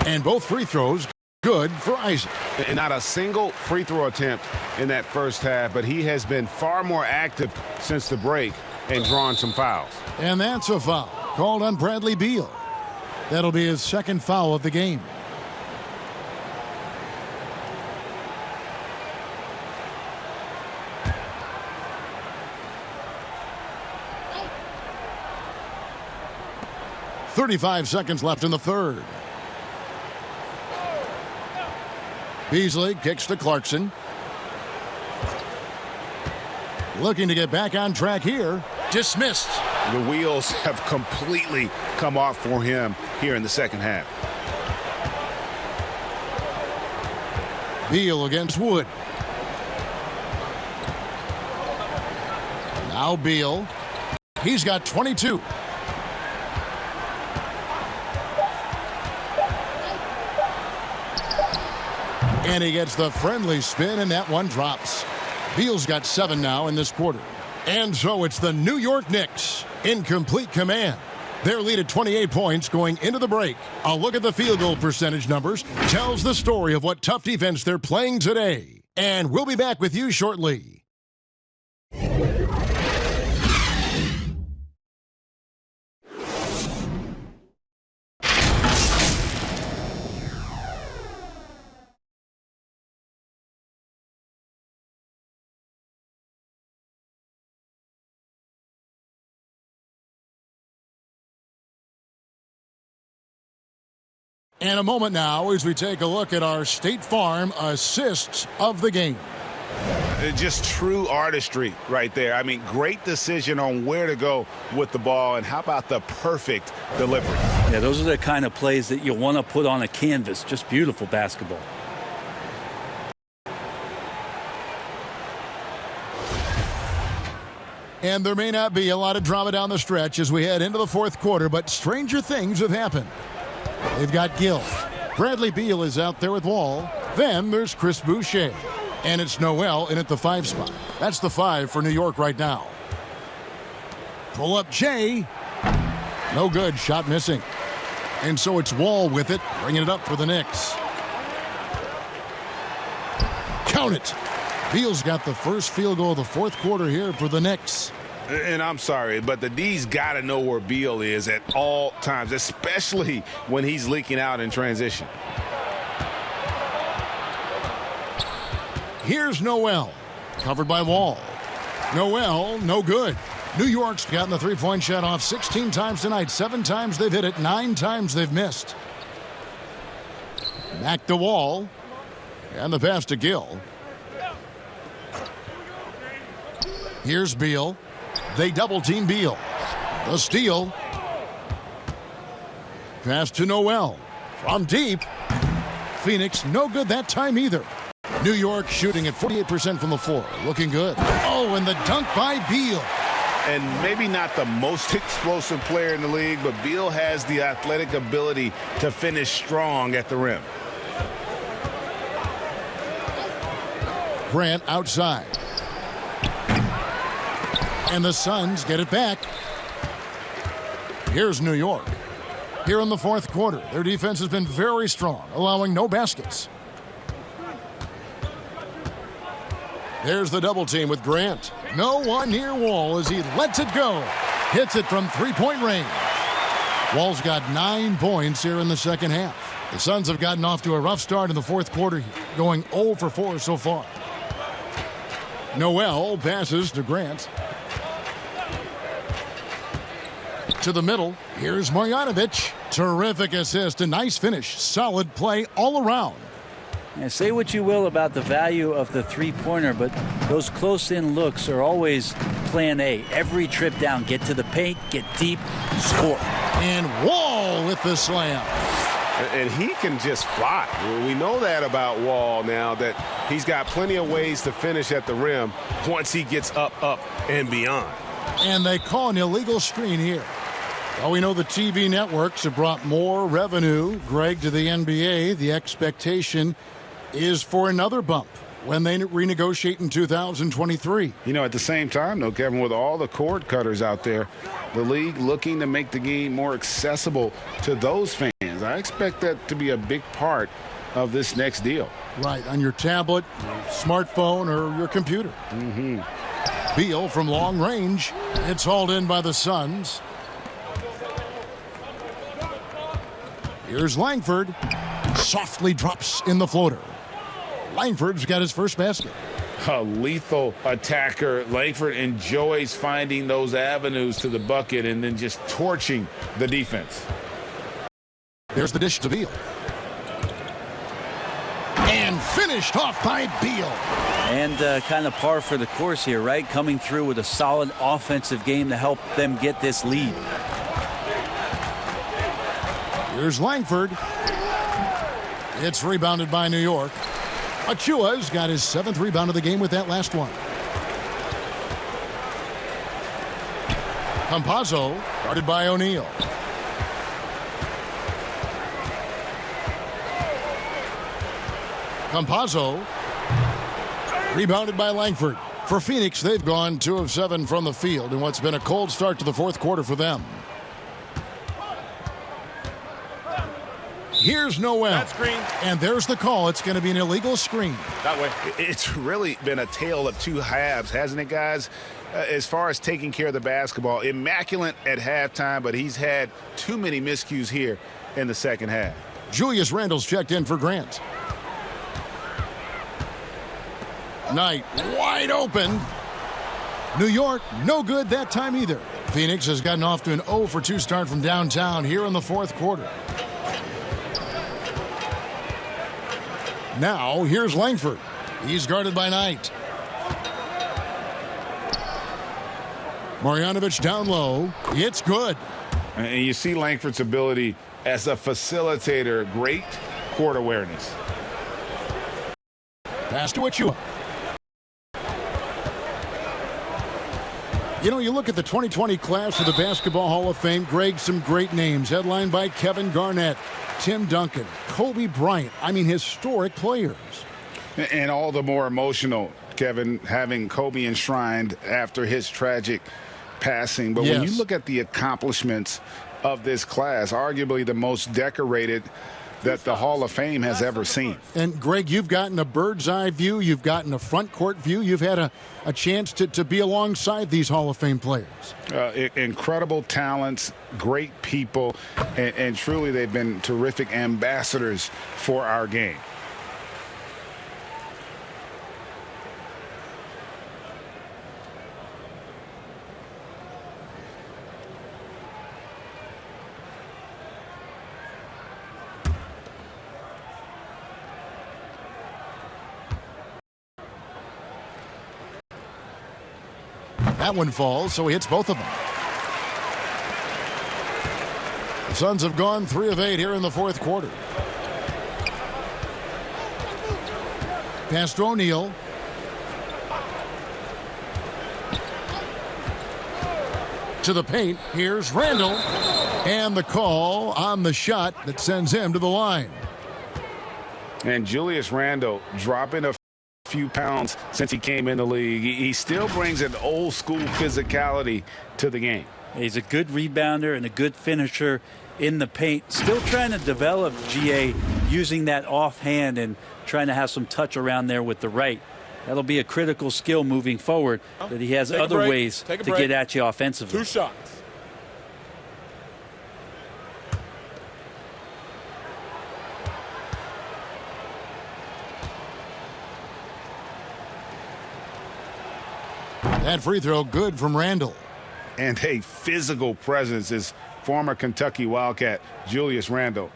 Speaker 2: And both free throws good for Isaac.
Speaker 3: And not a single free throw attempt in that first half, but he has been far more active since the break and drawing some fouls.
Speaker 2: And that's a foul called on Bradley Beal. That'll be his 2nd foul of the game. .35 seconds left in the third. Beasley kicks to Clarkson. Looking to get back on track here. Dismissed.
Speaker 3: The wheels have completely come off for him here in the second half.
Speaker 2: Beal against Wood. Now Beal. He's got 22. And he gets the friendly spin, and that one drops. Beal's got 7 now in this quarter. And so it's the New York Knicks in complete command. Their lead at 28 points going into the break. A look at the field goal percentage numbers tells the story of what tough defense they're playing today. And we'll be back with you shortly. And a moment now as we take a look at our State Farm assists of the game.
Speaker 3: Just true artistry right there. I mean, great decision on where to go with the ball, and how about the perfect delivery?
Speaker 5: Yeah, those are the kind of plays that you want to put on a canvas. Just beautiful basketball.
Speaker 2: And there may not be a lot of drama down the stretch as we head into the fourth quarter, but stranger things have happened. They've got Gill. Bradley Beal is out there with Wall. Then there's Chris Boucher. And it's Noel in at the 5 spot. That's the 5 for New York right now. Pull up Jay. No good. Shot missing. And so it's Wall with it, bringing it up for the Knicks. Count it. Beal's got the first field goal of the fourth quarter here for the Knicks.
Speaker 3: And I'm sorry, but the D's got to know where Beal is at all times, especially when he's leaking out in transition.
Speaker 2: Here's Noel, covered by Wall. Noel, no good. New York's gotten the three-point shot off 16 times tonight. 7 times they've hit it, 9 times they've missed. Back to Wall. And the pass to Gill. Here's Beal. They double-team Beal. The steal. Pass to Noel. From deep. Phoenix, no good that time either. New York shooting at 48% from the floor. Looking good. Oh, and the dunk by Beal.
Speaker 3: And maybe not the most explosive player in the league, but Beal has the athletic ability to finish strong at the rim.
Speaker 2: Grant outside. And the Suns get it back. Here's New York. Here in the fourth quarter, their defense has been very strong, allowing no baskets. There's the double team with Grant. No one near Wall as he lets it go. Hits it from three-point range. Wall's got 9 points here in the second half. The Suns have gotten off to a rough start in the fourth quarter here, going 0 for 4 so far. Noel passes to Grant. To the middle. Here's Marjanovic. Terrific assist. A nice finish. Solid play all around.
Speaker 5: Yeah, say what you will about the value of the three-pointer, but those close-in looks are always plan A. Every trip down, get to the paint, get deep, score.
Speaker 2: And Wall with the slam.
Speaker 3: And he can just fly. We know that about Wall now, that he's got plenty of ways to finish at the rim once he gets up, and beyond.
Speaker 2: And they call an illegal screen here. Well, we know the TV networks have brought more revenue, Greg, to the NBA. The expectation is for another bump when they renegotiate in 2023.
Speaker 3: You know, at the same time, though, Kevin, with all the cord cutters out there, the league looking to make the game more accessible to those fans. I expect that to be a big part of this next deal.
Speaker 2: Right, on your tablet, your smartphone, or your computer. Beal from long range. It's hauled in by the Suns. Here's Langford. Softly drops in the floater. Langford's got his first basket.
Speaker 3: A lethal attacker. Langford enjoys finding those avenues to the bucket and then just torching the defense.
Speaker 2: There's the dish to Beal. And finished off by Beal.
Speaker 5: And kind of par for the course here, right? Coming through with a solid offensive game to help them get this lead.
Speaker 2: Here's Langford. It's rebounded by New York. Achua's got his 7th rebound of the game with that last one. Campazzo, guarded by O'Neal. Campazzo, rebounded by Langford. For Phoenix, they've gone 2 of 7 from the field in what's been a cold start to the fourth quarter for them. Here's Noel.
Speaker 7: That screen.
Speaker 2: And there's the call. It's going to be an illegal screen.
Speaker 7: That way.
Speaker 3: It's really been a tale of two halves, hasn't it, guys? As far as taking care of the basketball, immaculate at halftime, but he's had too many miscues here in the second half.
Speaker 2: Julius Randle's checked in for Grant. Knight wide open. New York, no good that time either. Phoenix has gotten off to an 0 for 2 start from downtown here in the fourth quarter. Now, here's Langford. He's guarded by Knight. Marjanovic down low. It's good.
Speaker 3: And you see Langford's ability as a facilitator. Great court awareness.
Speaker 2: Pass to Achua. You know, you look at the 2020 class of the Basketball Hall of Fame, Greg, some great names, headlined by Kevin Garnett, Tim Duncan, Kobe Bryant. I mean, historic players.
Speaker 3: And all the more emotional, Kevin, having Kobe enshrined after his tragic passing, but when you look at the accomplishments of this class, arguably the most decorated that the Hall of Fame has ever seen.
Speaker 2: And, Greg, you've gotten a bird's eye view. You've gotten a front court view. You've had a chance to be alongside these Hall of Fame players.
Speaker 3: Incredible talents, great people, and truly they've been terrific ambassadors for our game.
Speaker 2: That one falls, so he hits both of them. The Suns have gone 3 of 8 here in the fourth quarter. Pass to O'Neal. To the paint. Here's Randall. And the call on the shot that sends him to the line.
Speaker 3: And Julius Randle dropping a few pounds since he came in the league. He still brings an old school physicality to the game.
Speaker 5: He's a good rebounder and a good finisher in the paint. Still trying to develop GA using that offhand and trying to have some touch around there with the right. That'll be a critical skill moving forward, that he has other ways to get at you offensively.
Speaker 7: 2 shots.
Speaker 2: That free throw good from Randall.
Speaker 3: And a physical presence is former Kentucky Wildcat Julius Randle.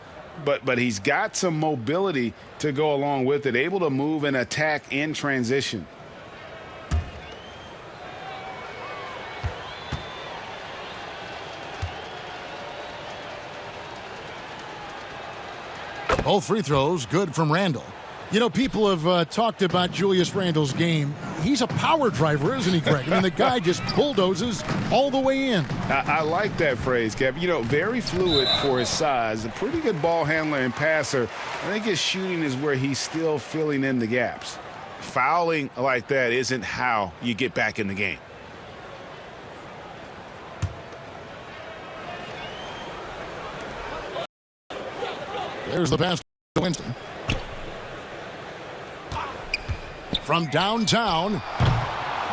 Speaker 3: But he's got some mobility to go along with it, able to move and attack in transition.
Speaker 2: Both free throws good from Randall. You know, people have talked about Julius Randle's game. He's a power driver, isn't he, Greg? I mean, the guy just bulldozes all the way in.
Speaker 3: I like that phrase, Kev. You know, very fluid for his size. A pretty good ball handler and passer. I think his shooting is where he's still filling in the gaps. Fouling like that isn't how you get back in the game.
Speaker 2: There's the pass to Winston. From downtown,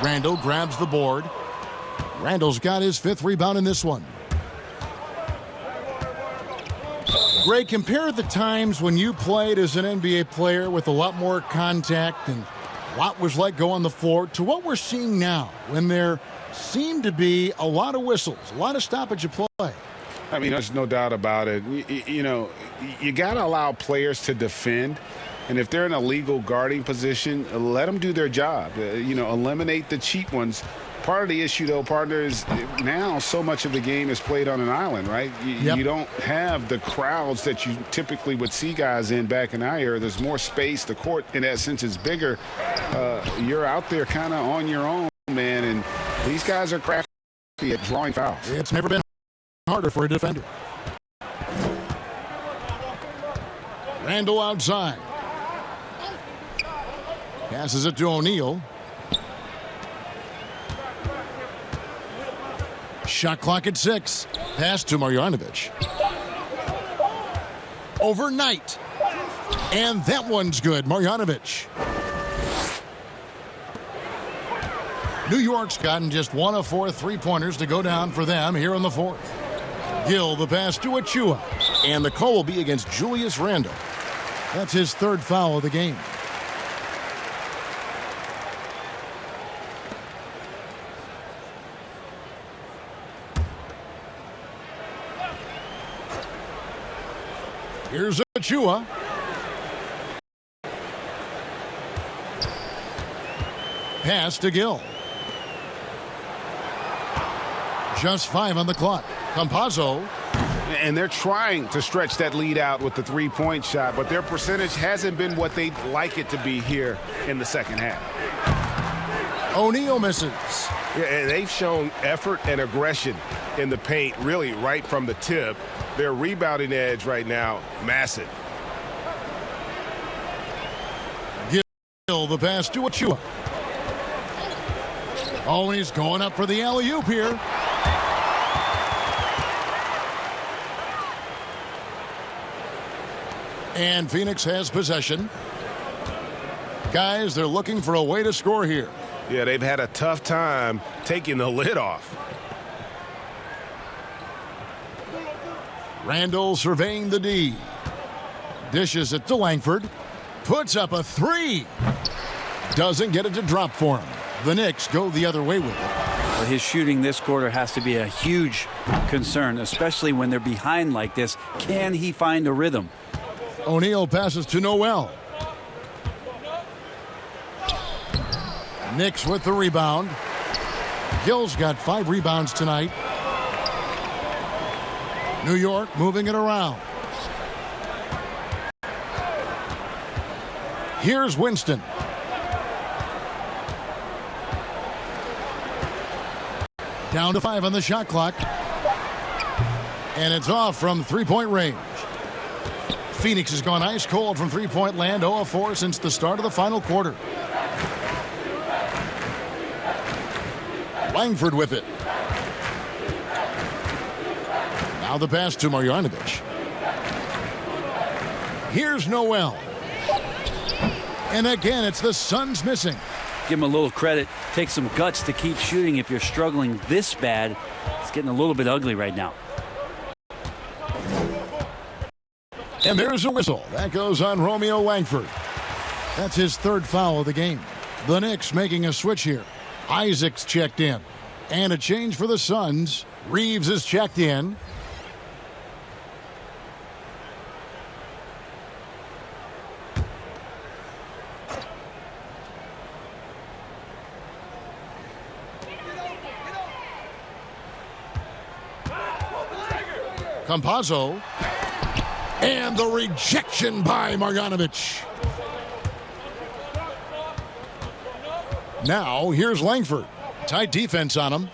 Speaker 2: Randall grabs the board. Randall's got his 5th rebound in this one. Greg, compare the times when you played as an NBA player with a lot more contact and a lot was let go on the floor to what we're seeing now when there seem to be a lot of whistles, a lot of stoppage of play.
Speaker 3: I mean, there's no doubt about it. You know, you got to allow players to defend. And if they're in a legal guarding position, let them do their job. You know, eliminate the cheap ones. Part of the issue, though, partner, is now so much of the game is played on an island, right? You don't have the crowds that you typically would see guys in back in our era. There's more space. The court, in that sense, is bigger. You're out there kind of on your own, man. And these guys are crafty at drawing fouls.
Speaker 2: It's never been harder for a defender. Randall outside. Passes it to O'Neal. Shot clock at 6. Pass to Marjanovic. Overnight. And that one's good. Marjanovic. New York's gotten just 1 of 4 3-pointers to go down for them here in the 4th. Gill the pass to Achua. And the call will be against Julius Randle. That's his 3rd foul of the game. Here's Achua. Pass to Gill. Just 5 on the clock. Campazzo.
Speaker 3: And they're trying to stretch that lead out with the 3-point shot, but their percentage hasn't been what they'd like it to be here in the second half.
Speaker 2: O'Neal misses.
Speaker 6: Yeah, and they've shown effort and aggression in the paint, really right from the tip. Their rebounding edge right now, massive.
Speaker 2: Gill the pass to Achua. Oh, and he's going up for the alley-oop here. And Phoenix has possession. Guys, they're looking for a way to score here.
Speaker 3: Yeah, they've had a tough time taking the lid off.
Speaker 2: Randall surveying the D. Dishes it to Langford. Puts up a three. Doesn't get it to drop for him. The Knicks go the other way with it.
Speaker 5: Well, his shooting this quarter has to be a huge concern, especially when they're behind like this. Can he find a rhythm?
Speaker 2: O'Neal passes to Noel. Knicks with the rebound. Gill's got 5 rebounds tonight. New York moving it around. Here's Winston. Down to 5 on the shot clock. And it's off from three-point range. Phoenix has gone ice cold from three-point land, 0 of 4 since the start of the final quarter. Langford with it. Now the pass to Marjanovic. Here's Noel. And again, it's the Suns missing.
Speaker 5: Give him a little credit. Take some guts to keep shooting if you're struggling this bad. It's getting a little bit ugly right now.
Speaker 2: And there's a whistle. That goes on Romeo Langford. That's his 3rd foul of the game. The Knicks making a switch here. Isaac's checked in. And a change for the Suns. Reeves is checked in. Campazzo. And the rejection by Marjanovic. Now, here's Langford. Tight defense on him.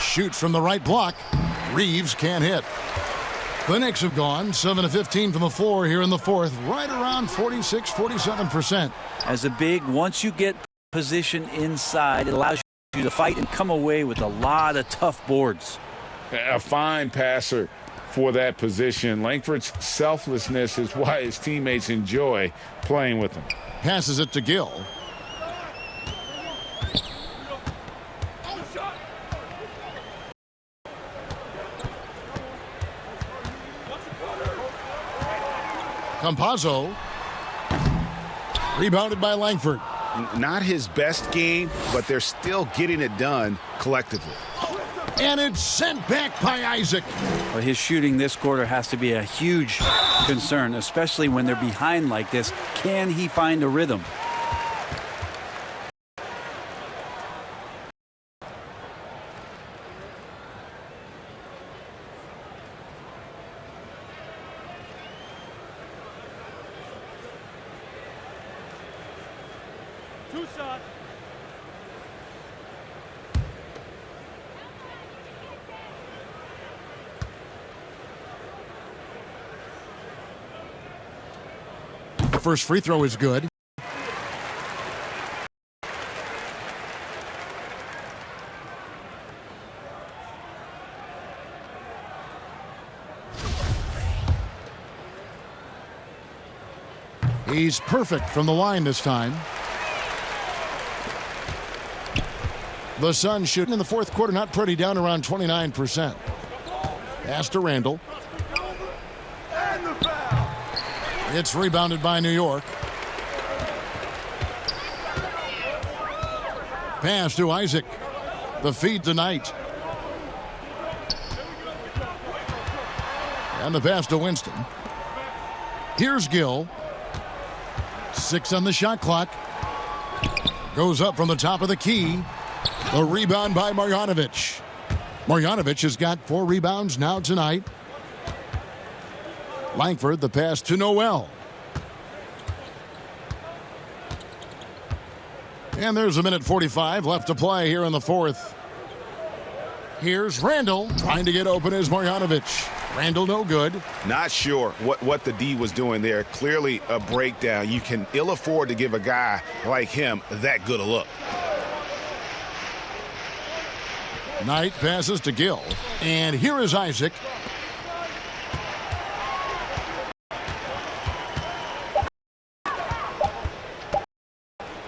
Speaker 2: Shoots from the right block. Reeves can't hit. The Knicks have gone 7 of 15 from the floor here in the 4th, right around 46-47%.
Speaker 5: As a big, once you get position inside, it allows you to fight and come away with a lot of tough boards.
Speaker 3: A fine passer for that position. Langford's selflessness is why his teammates enjoy playing with him.
Speaker 2: Passes it to Gill. Campazzo. Rebounded by Langford.
Speaker 3: Not his best game, but they're still getting it done collectively.
Speaker 2: And it's sent back by Isaac.
Speaker 5: Well, his shooting this quarter has to be a huge concern, especially when they're behind like this. Can he find a rhythm?
Speaker 7: Two shots.
Speaker 2: The first free throw is good. He's perfect from the line this time. The Suns shooting in the 4th quarter, not pretty, down around 29%. Pass to Randall. It's rebounded by New York. Pass to Isaac. The feed to Knight. And the pass to Winston. Here's Gill. 6 on the shot clock. Goes up from the top of the key. The rebound by Marjanovic. Marjanovic has got 4 rebounds now tonight. Langford, the pass to Noel. And there's a minute 45 left to play here in the 4th. Here's Randall trying to get open as Marjanovic. Randall no good.
Speaker 3: Not sure what the D was doing there. Clearly a breakdown. You can ill afford to give a guy like him that good a look.
Speaker 2: Knight passes to Gill. And here is Isaac.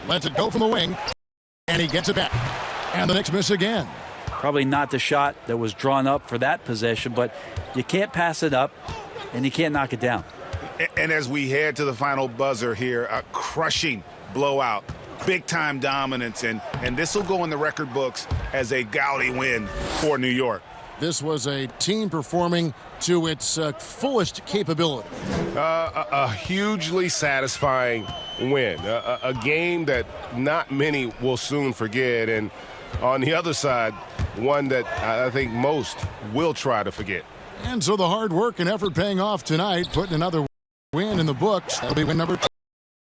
Speaker 2: Lets it go from the wing. And he gets it back. And the Knicks miss again.
Speaker 5: Probably not the shot that was drawn up for that possession, but you can't pass it up, and you can't knock it down.
Speaker 3: And as we head to the final buzzer here, a crushing blowout, big-time dominance, and this will go in the record books as a gaudy win for New York.
Speaker 2: This was a team performing to its fullest capability.
Speaker 6: A hugely satisfying win, a game that not many will soon forget, and on the other side, one that I think most will try to forget.
Speaker 2: And so the hard work and effort paying off tonight, putting another win in the books. That'll be win number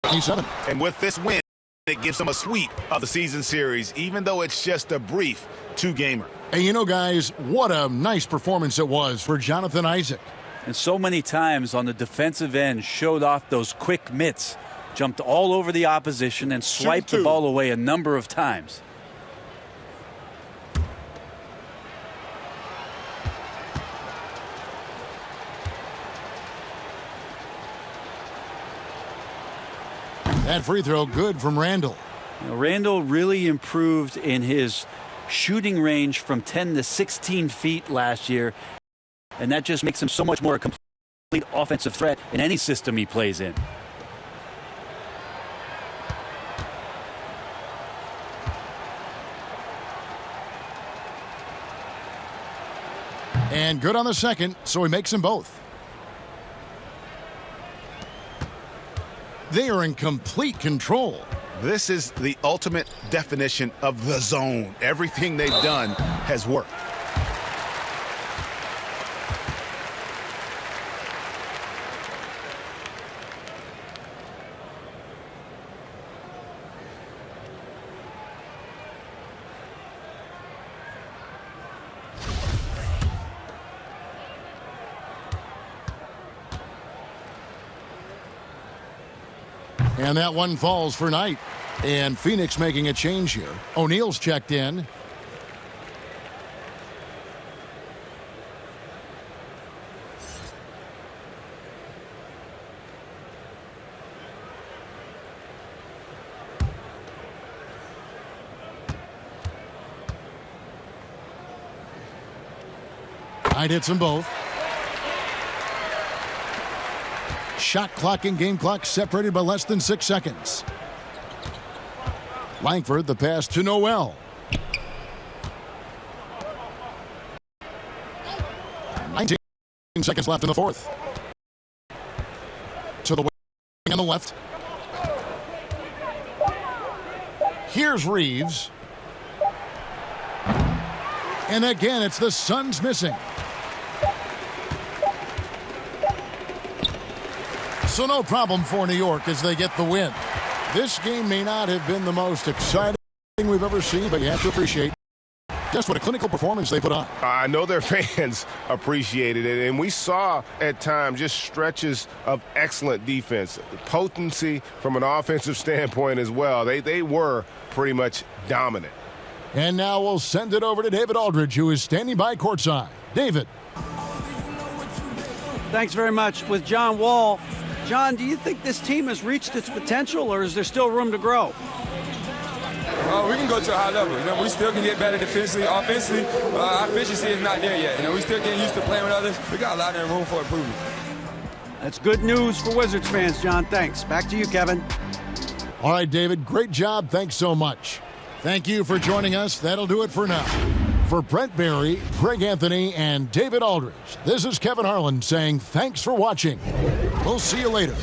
Speaker 2: 27.
Speaker 3: And with this win, it gives them a sweep of the season series, even though it's just a brief two-gamer.
Speaker 2: Hey, you know, guys, what a nice performance it was for Jonathan Isaac.
Speaker 5: And so many times on the defensive end showed off those quick mitts, jumped all over the opposition and swiped the ball away a number of times.
Speaker 2: That free throw good from Randall.
Speaker 5: You know, Randall really improved in his shooting range from 10 to 16 feet last year, and that just makes him so much more a complete offensive threat in any system he plays in.
Speaker 2: And good on the second, so he makes them both. They are in complete control.
Speaker 3: This is the ultimate definition of the zone. Everything they've done has worked.
Speaker 2: And that one falls for Knight. And Phoenix making a change here. O'Neal's checked in. Knight hits them both. Shot clock and game clock separated by less than 6 seconds. Langford, the pass to Noel. 19 seconds left in the fourth. To the wing on the left. Here's Reeves. And again, it's the Suns missing. So no problem for New York as they get the win. This game may not have been the most exciting we've ever seen, but you have to appreciate just what a clinical performance they put on.
Speaker 6: I know their fans appreciated it, and we saw at times just stretches of excellent defense, potency from an offensive standpoint as well. They were pretty much dominant.
Speaker 2: And now we'll send it over to David Aldridge, who is standing by courtside. David.
Speaker 4: Thanks very much. With John Wall. John, do you think this team has reached its potential, or is there still room to grow?
Speaker 7: We can go to a high level. You know, we still can get better defensively. Offensively, our efficiency is not there yet. You know, we still getting used to playing with others. We got a lot of room for improvement.
Speaker 4: That's good news for Wizards fans, John. Thanks. Back to you, Kevin.
Speaker 2: All right, David, great job. Thanks so much. Thank you for joining us. That'll do it for now. For Brent Barry, Greg Anthony, and David Aldridge, this is Kevin Harlan saying thanks for watching. We'll see you later.